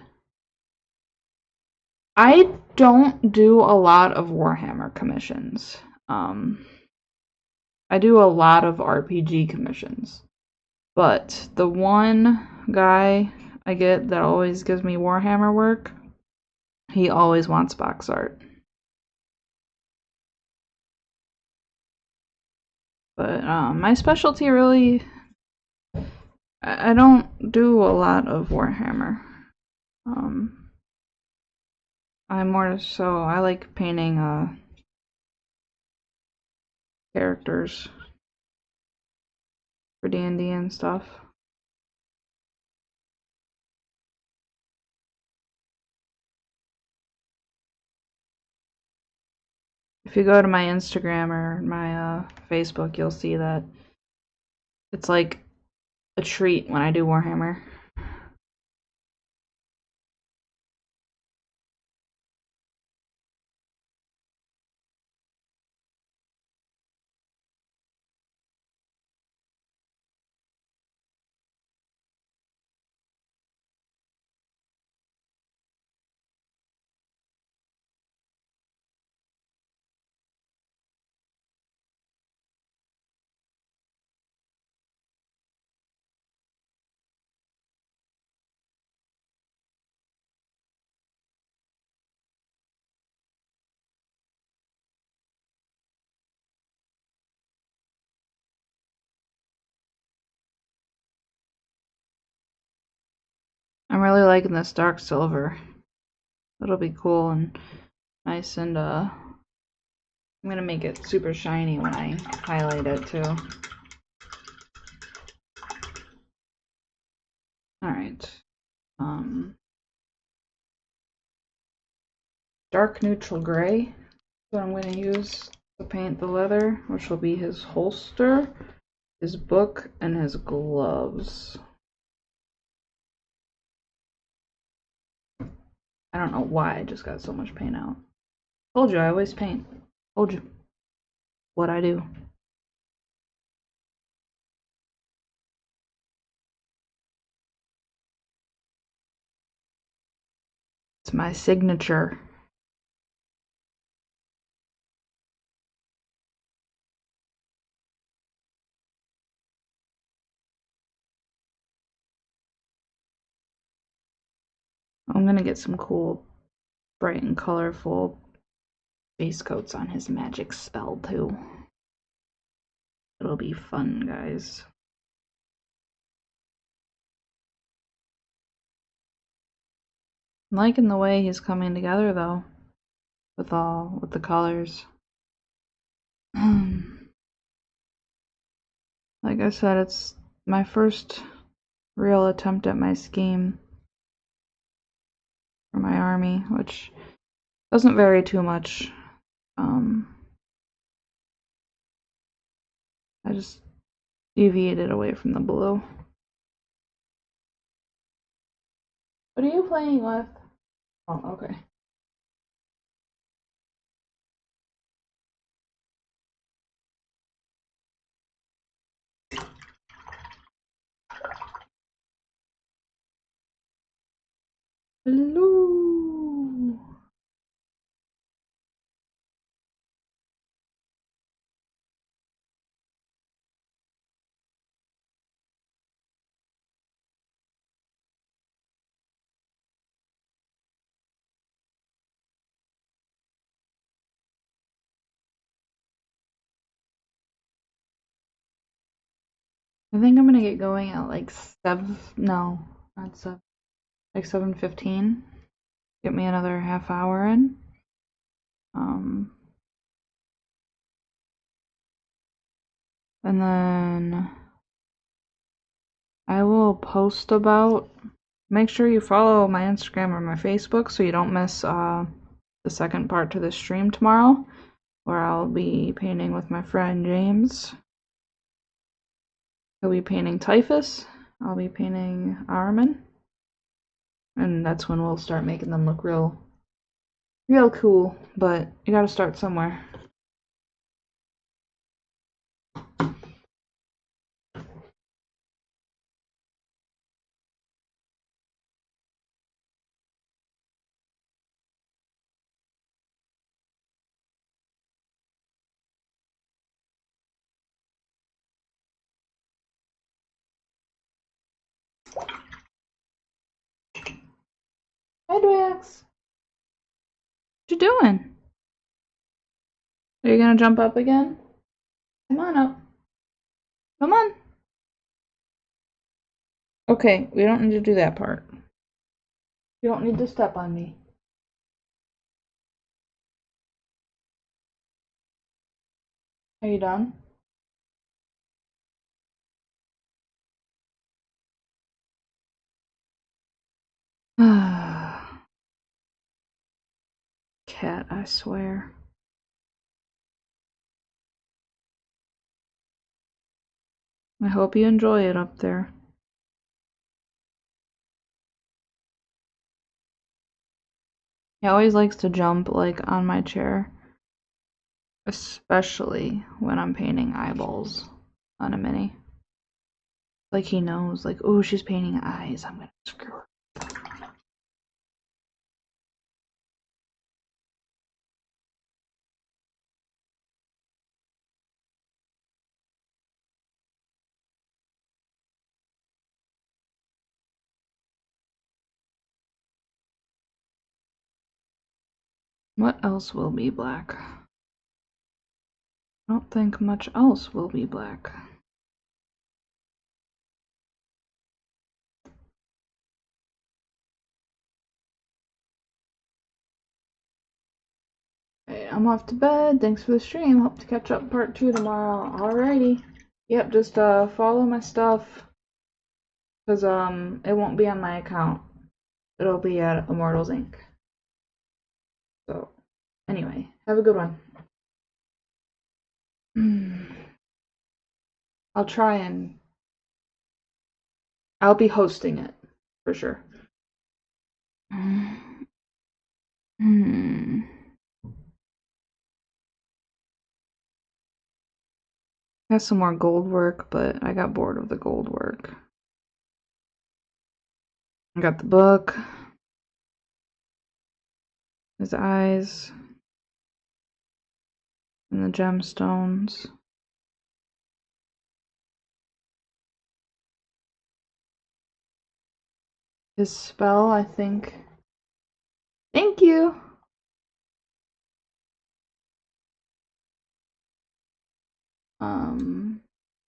I don't do a lot of Warhammer commissions. I do a lot of RPG commissions, but the one guy I get that always gives me Warhammer work, he always wants box art. But my specialty really, I don't do a lot of Warhammer. I'm more so, I like painting characters for D&D and stuff. If you go to my Instagram or my Facebook, you'll see that it's like a treat when I do Warhammer. I'm really liking this dark silver. It'll be cool and nice, and I'm gonna make it super shiny when I highlight it too. Alright. Dark neutral gray is what I'm gonna use to paint the leather, which will be his holster, his book, and his gloves. I don't know why I just got so much paint out. Told you I always paint. Told you what I do. It's my signature. I'm gonna get some cool, bright and colorful base coats on his magic spell too. It'll be fun, guys. I'm liking the way he's coming together though, with the colors. Like I said, it's my first real attempt at my scheme for my army, which doesn't vary too much. I just deviated away from the blue. What are you playing with? Oh, okay. Hello. I think I'm gonna get going at like 7. No, not 7. Like 7:15. Get me another half hour in. And then I will post about. Make sure you follow my Instagram or my Facebook so you don't miss the second part to the stream tomorrow, where I'll be painting with my friend James. He'll be painting Typhus. I'll be painting Ahriman. And that's when we'll start making them look real cool. But you gotta start somewhere. Hi, Dwax. What you doing? Are you gonna jump up again? Come on up. Come on. Okay, we don't need to do that part. You don't need to step on me. Are you done? Cat, I swear. I hope you enjoy it up there. He always likes to jump, like, on my chair. Especially when I'm painting eyeballs on a mini. Like he knows, like, oh, she's painting eyes, I'm gonna screw her. What else will be black? I don't think much else will be black. Alright, I'm off to bed. Thanks for the stream. Hope to catch up part 2 tomorrow. Alrighty. Yep, just follow my stuff. Cause it won't be on my account. It'll be at Immortals Inc. So anyway, have a good one. I'll try and I'll be hosting it for sure. Got some more gold work, but I got bored of the gold work. I got the book, his eyes, and the gemstones. His spell, I think. Thank you!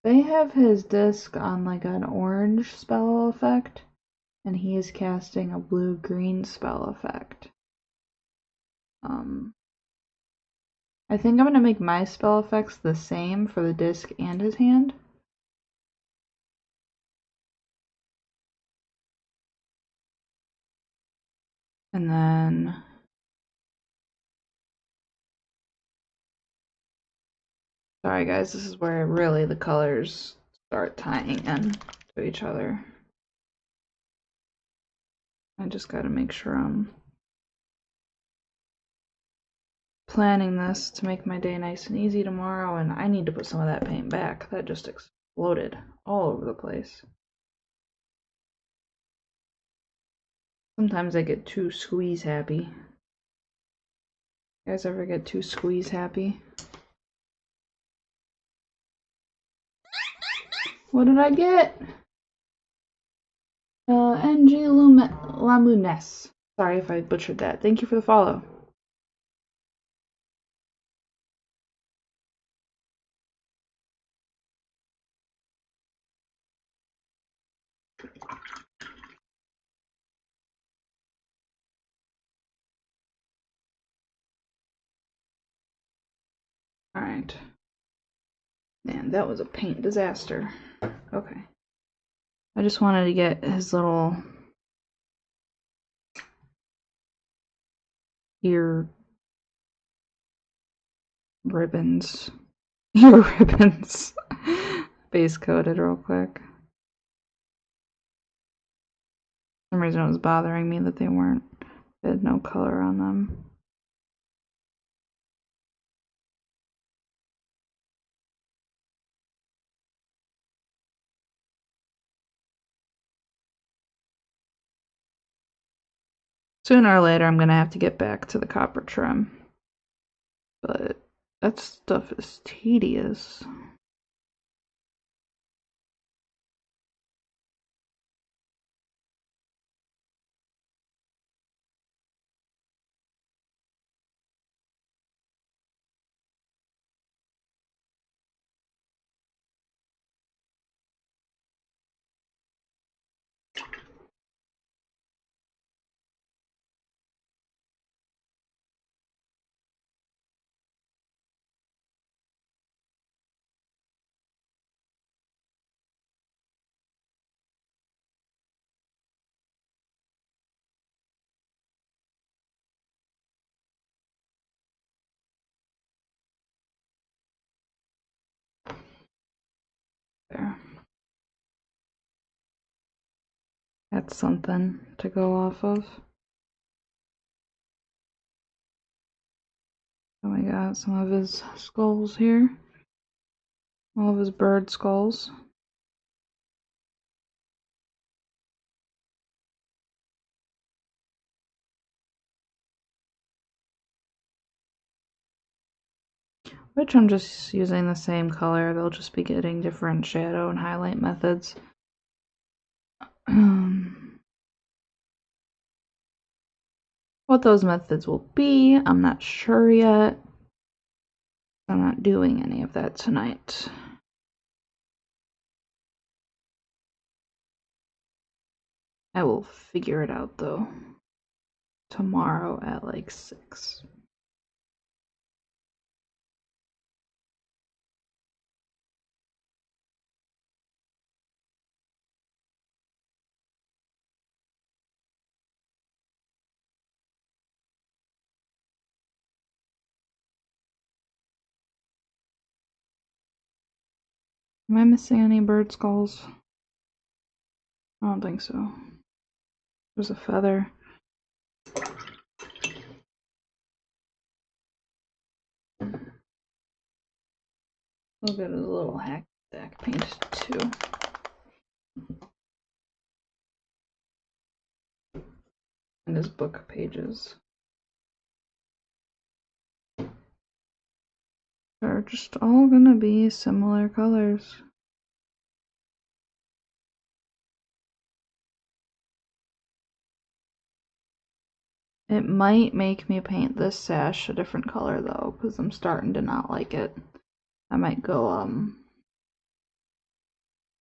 They have his disc on like an orange spell effect, and he is casting a blue-green spell effect. I think I'm gonna make my spell effects the same for the disc and his hand. And then sorry guys, this is where really the colors start tying in to each other. I just gotta make sure I'm planning this to make my day nice and easy tomorrow, and I need to put some of that paint back. That just exploded all over the place. Sometimes I get too squeeze happy. You guys ever get too squeeze happy? What did I get? NG Lamunes. Sorry if I butchered that. Thank you for the follow. Alright. Man, that was a paint disaster. Okay. I just wanted to get his little ear ribbons. Ear ribbons. Base coated real quick. For some reason it was bothering me that they had no color on them. Sooner or later I'm gonna have to get back to the copper trim. But that stuff is tedious. There. That's something to go off of. So we got some of his skulls here. All of his bird skulls. Which I'm just using the same color. They'll just be getting different shadow and highlight methods. What those methods will be, I'm not sure yet. I'm not doing any of that tonight. I will figure it out though. Tomorrow at like 6. Am I missing any bird skulls? I don't think so. There's a feather. We'll get a little hack stack painted too. And his book pages. They're just all gonna be similar colors. It might make me paint this sash a different color though, because I'm starting to not like it. I might go a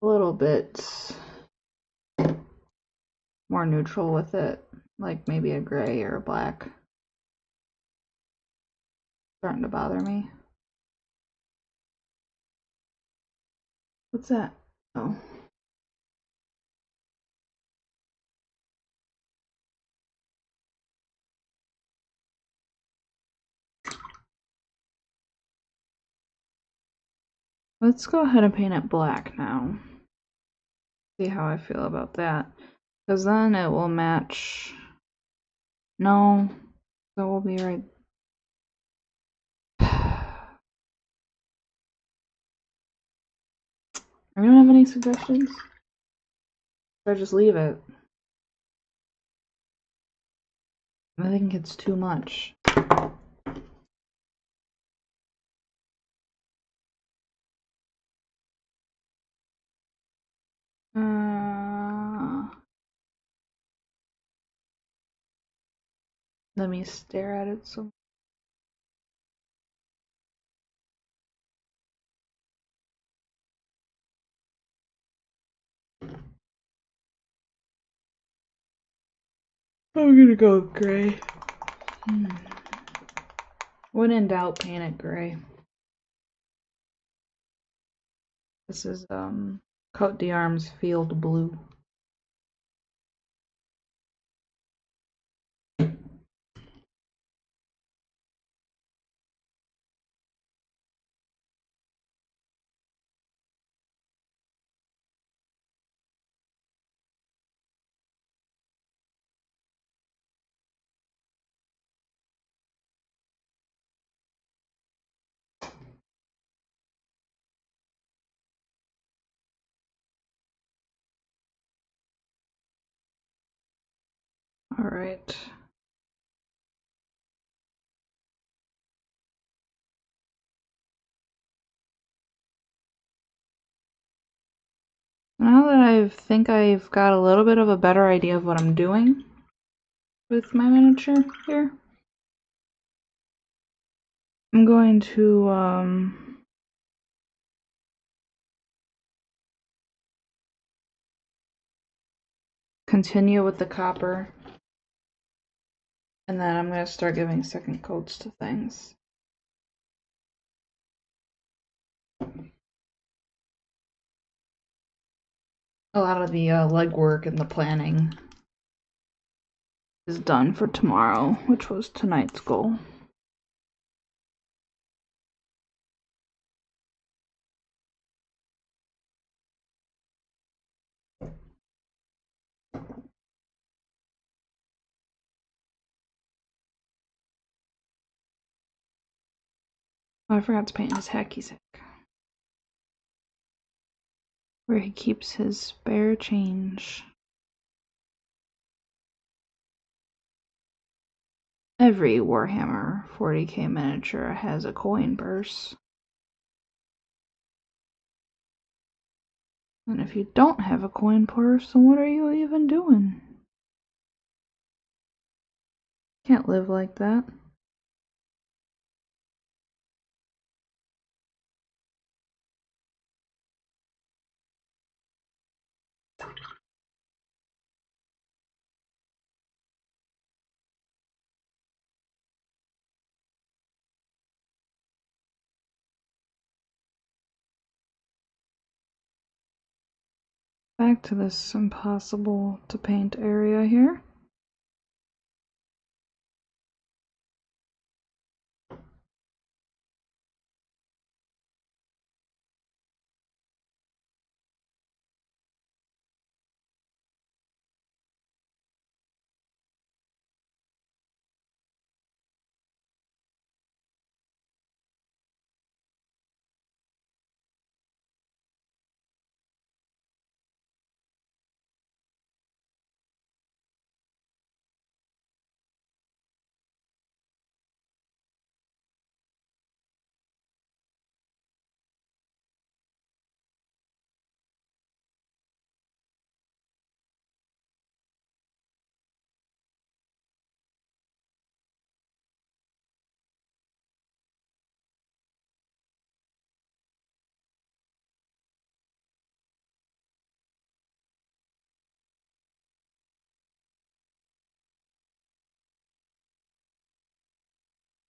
little bit more neutral with it, like maybe a gray or a black. Starting to bother me. What's that? Oh. Let's go ahead and paint it black now. See how I feel about that. Because then it will match. No, that will be right. I don't have any suggestions. Or just leave it. I think it's too much. Let me stare at it some. I'm gonna go with gray. When in doubt, paint it gray. This is Cote d'Arms Field Blue. All right. Now that I think I've got a little bit of a better idea of what I'm doing with my miniature here, I'm going to continue with the copper, and then I'm going to start giving second coats to things. A lot of the legwork and the planning is done for tomorrow, which was tonight's goal. Oh, I forgot to paint his hacky sack, where he keeps his spare change. Every Warhammer 40k miniature has a coin purse. And if you don't have a coin purse, then what are you even doing? Can't live like that. Back to this impossible to paint area here.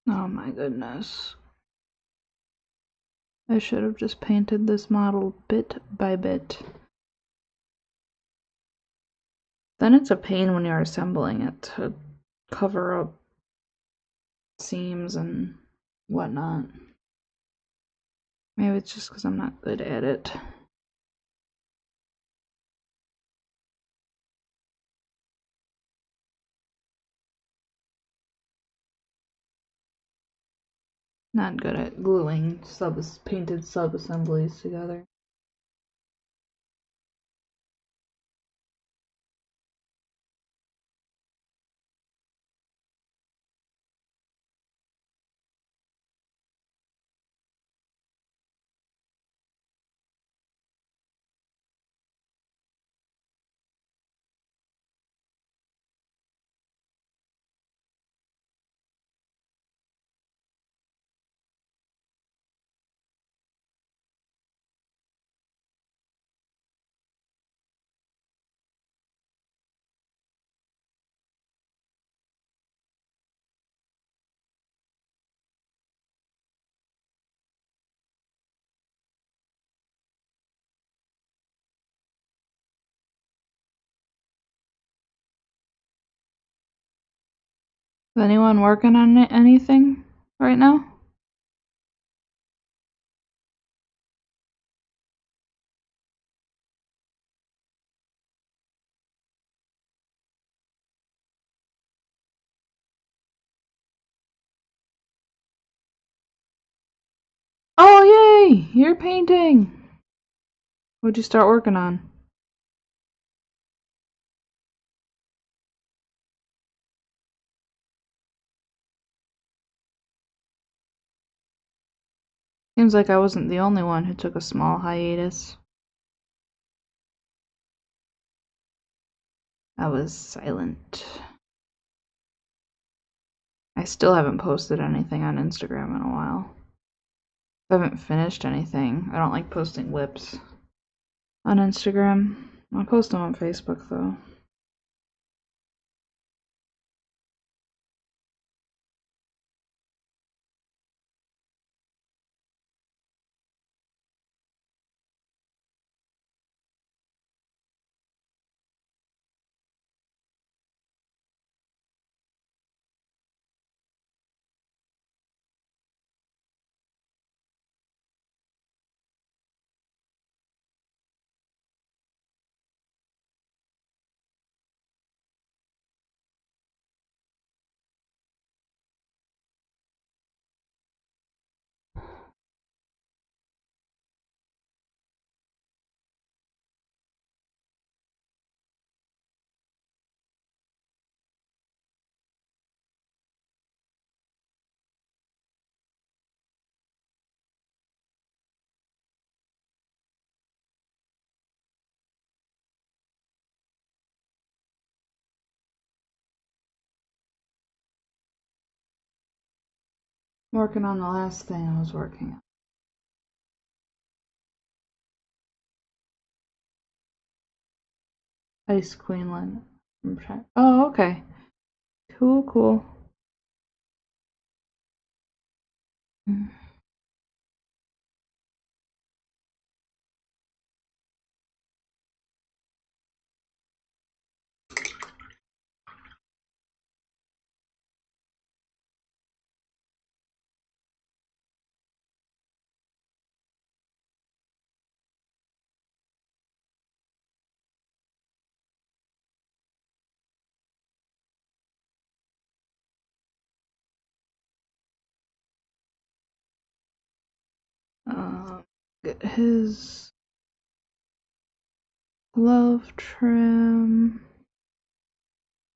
Oh my goodness. I should have just painted this model bit by bit. Then it's a pain when you're assembling it to cover up seams and whatnot. Maybe it's just because I'm not good at it. Not good at gluing painted sub-assemblies together. Is anyone working on anything right now? Oh, yay! You're painting! What'd you start working on? Seems like I wasn't the only one who took a small hiatus. I was silent. I still haven't posted anything on Instagram in a while. I haven't finished anything. I don't like posting whips on Instagram. I'll post them on Facebook though. Working on the last thing I was working on. Ice Queenland. Oh, okay. Cool, cool. Get his glove trim.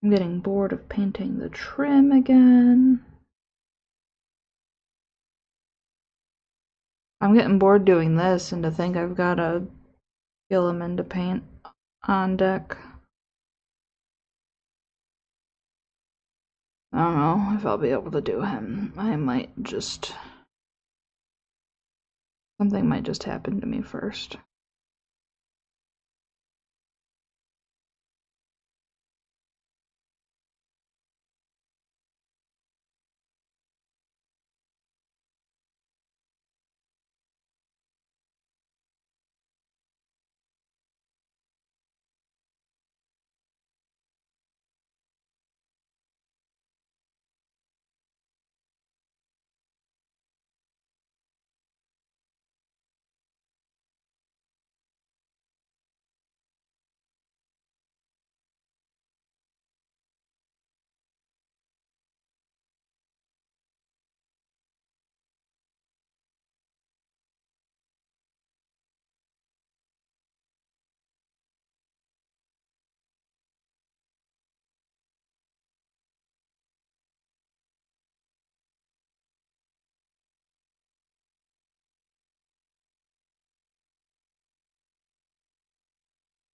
I'm getting bored of painting the trim again. I'm getting bored doing this, and to think I've got a Gilliman to paint on deck. I don't know if I'll be able to do him. I might just... Something might just happen to me first.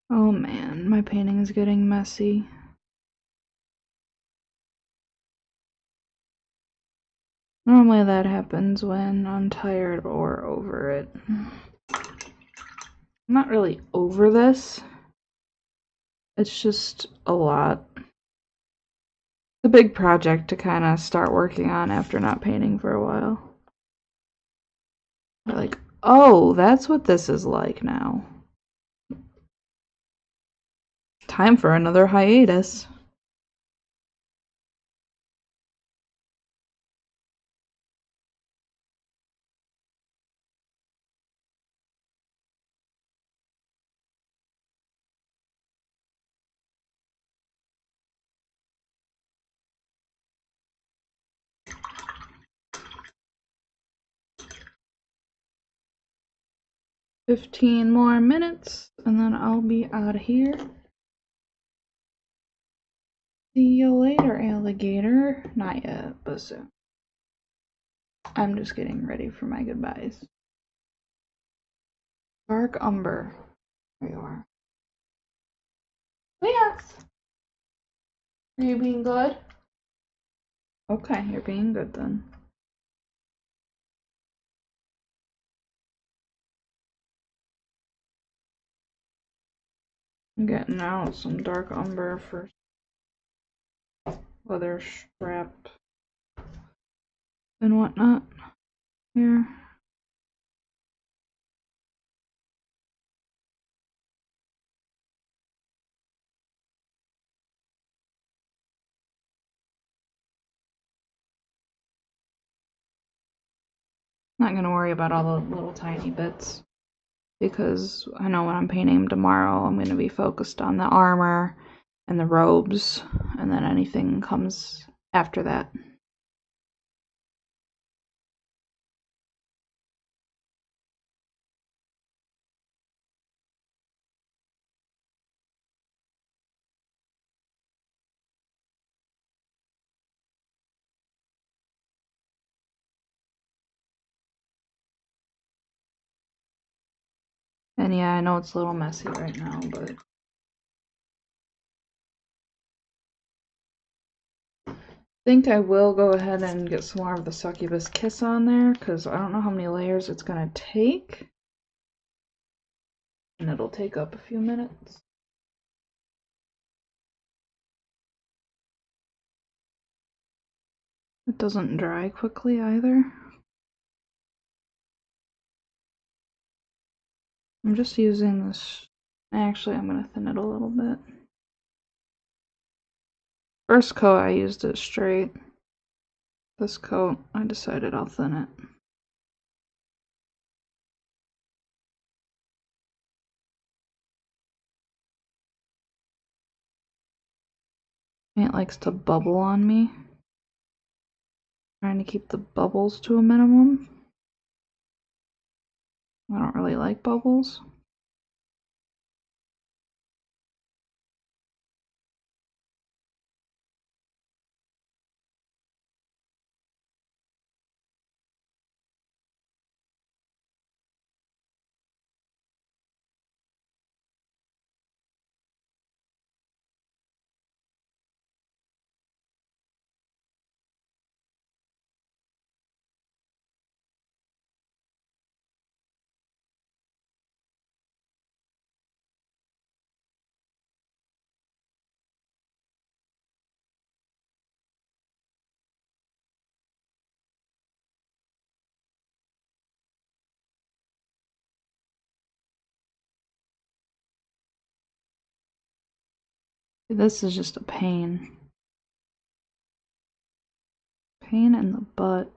Oh man, my painting is getting messy. Normally that happens when I'm tired or over it. I'm not really over this. It's just a lot. It's a big project to kind of start working on after not painting for a while. Like, oh, that's what this is like now. Time for another hiatus. $15 more minutes, and then I'll be out of here. See you later, alligator. Not yet, but soon. I'm just getting ready for my goodbyes. Dark Umber. There you are. Yes! Are you being good? Okay, you're being good then. I'm getting out some Dark Umber for leather strap and whatnot here. Not gonna worry about all the little tiny bits because I know when I'm painting them tomorrow, I'm gonna be focused on the armor and the robes, and then anything comes after that. And yeah, I know it's a little messy right now, but think I will go ahead and get some more of the Succubus Kiss on there, because I don't know how many layers it's going to take. And it'll take up a few minutes. It doesn't dry quickly either. I'm just using this. Actually, I'm going to thin it a little bit. First coat, I used it straight. This coat, I decided I'll thin it. Paint likes to bubble on me. Trying to keep the bubbles to a minimum. I don't really like bubbles. This is just a pain. Pain in the butt.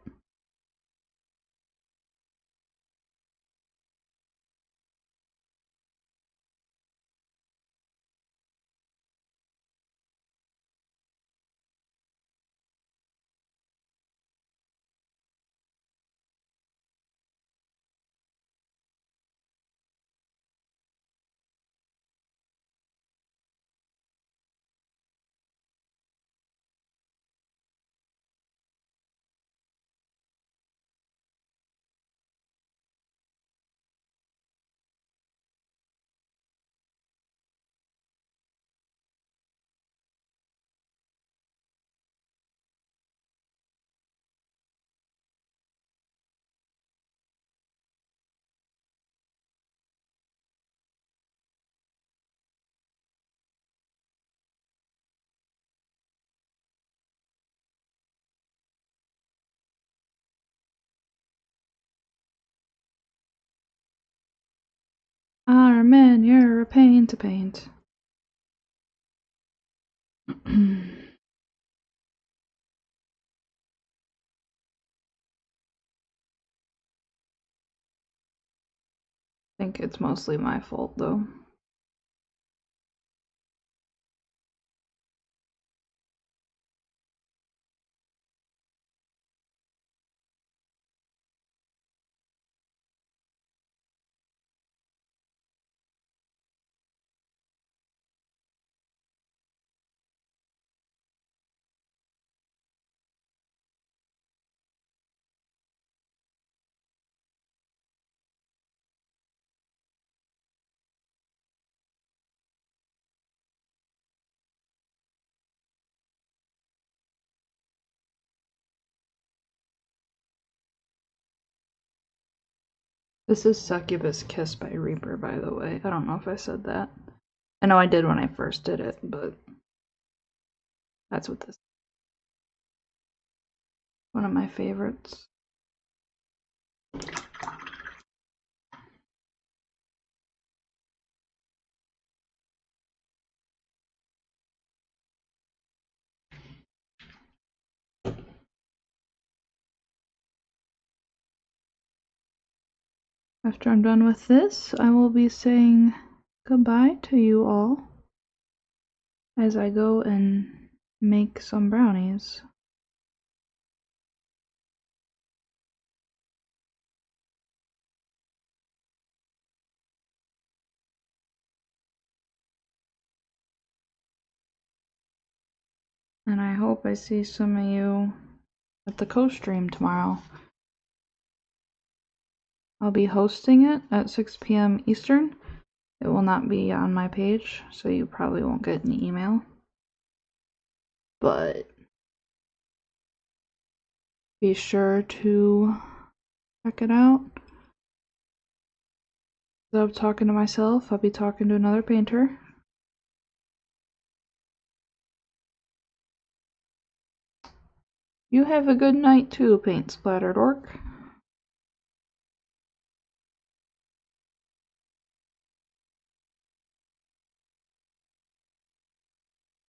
Ahriman, you're a pain to paint. I think it's mostly my fault though. This is Succubus Kiss by Reaper, by the way. I don't know if I said that. I know I did when I first did it, but that's what this is. One of my favorites. After I'm done with this, I will be saying goodbye to you all as I go and make some brownies. And I hope I see some of you at the co-stream tomorrow. I'll be hosting it at 6 p.m. Eastern. It will not be on my page, so you probably won't get an email. But be sure to check it out. Instead of talking to myself, I'll be talking to another painter. You have a good night too, Paint Splattered Orc.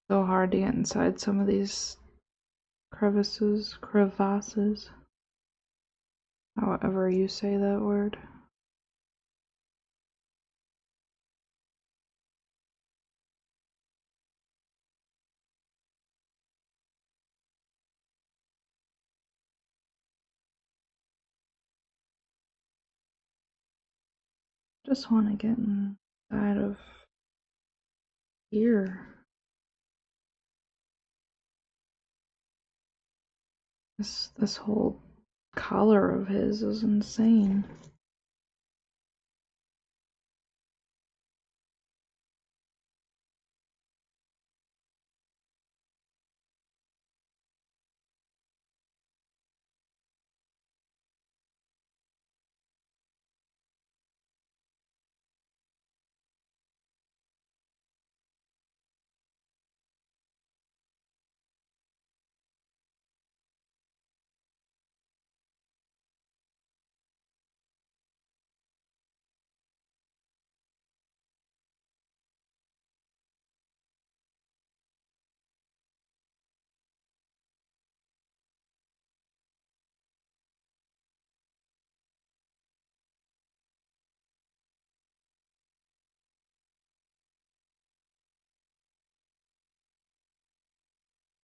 So hard to get inside some of these crevasses, however you say that word. Just want to get inside of here. This whole collar of his is insane.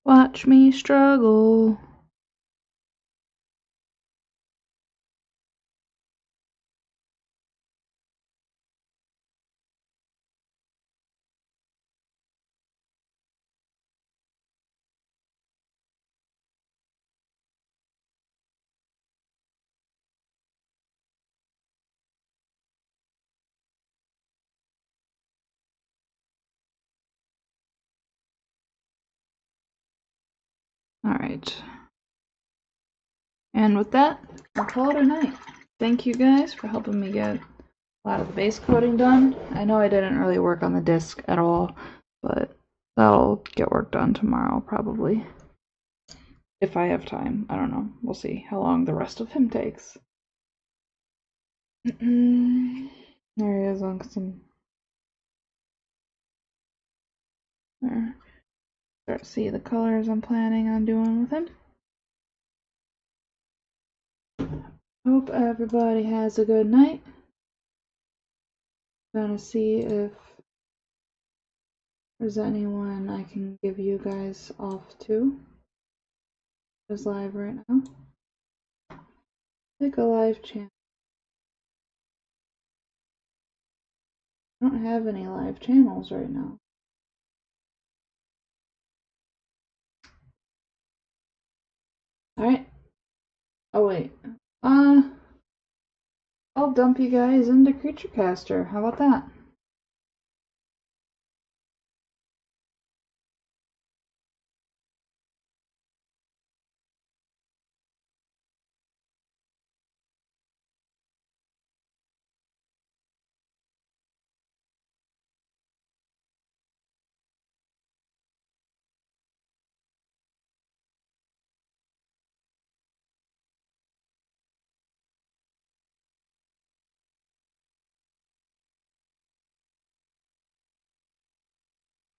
Watch me struggle. Alright. And with that, I'll call it a night. Thank you guys for helping me get a lot of base coating done. I know I didn't really work on the disc at all, but that'll get work done tomorrow probably. If I have time. I don't know. We'll see how long the rest of him takes. There he is on some. There. Start to see the colors I'm planning on doing with him. Hope everybody has a good night. Gonna see if there's anyone I can give you guys off to. Who's live right now? Pick a live channel. I don't have any live channels right now. Alright. Oh wait. I'll dump you guys into Creature Caster. How about that?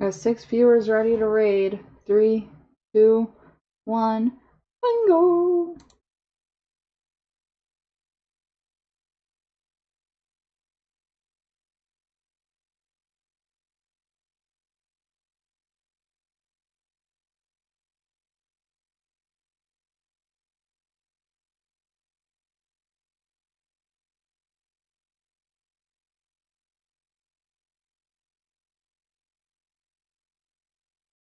Got 6 viewers ready to raid. 3, 2, 1, bingo!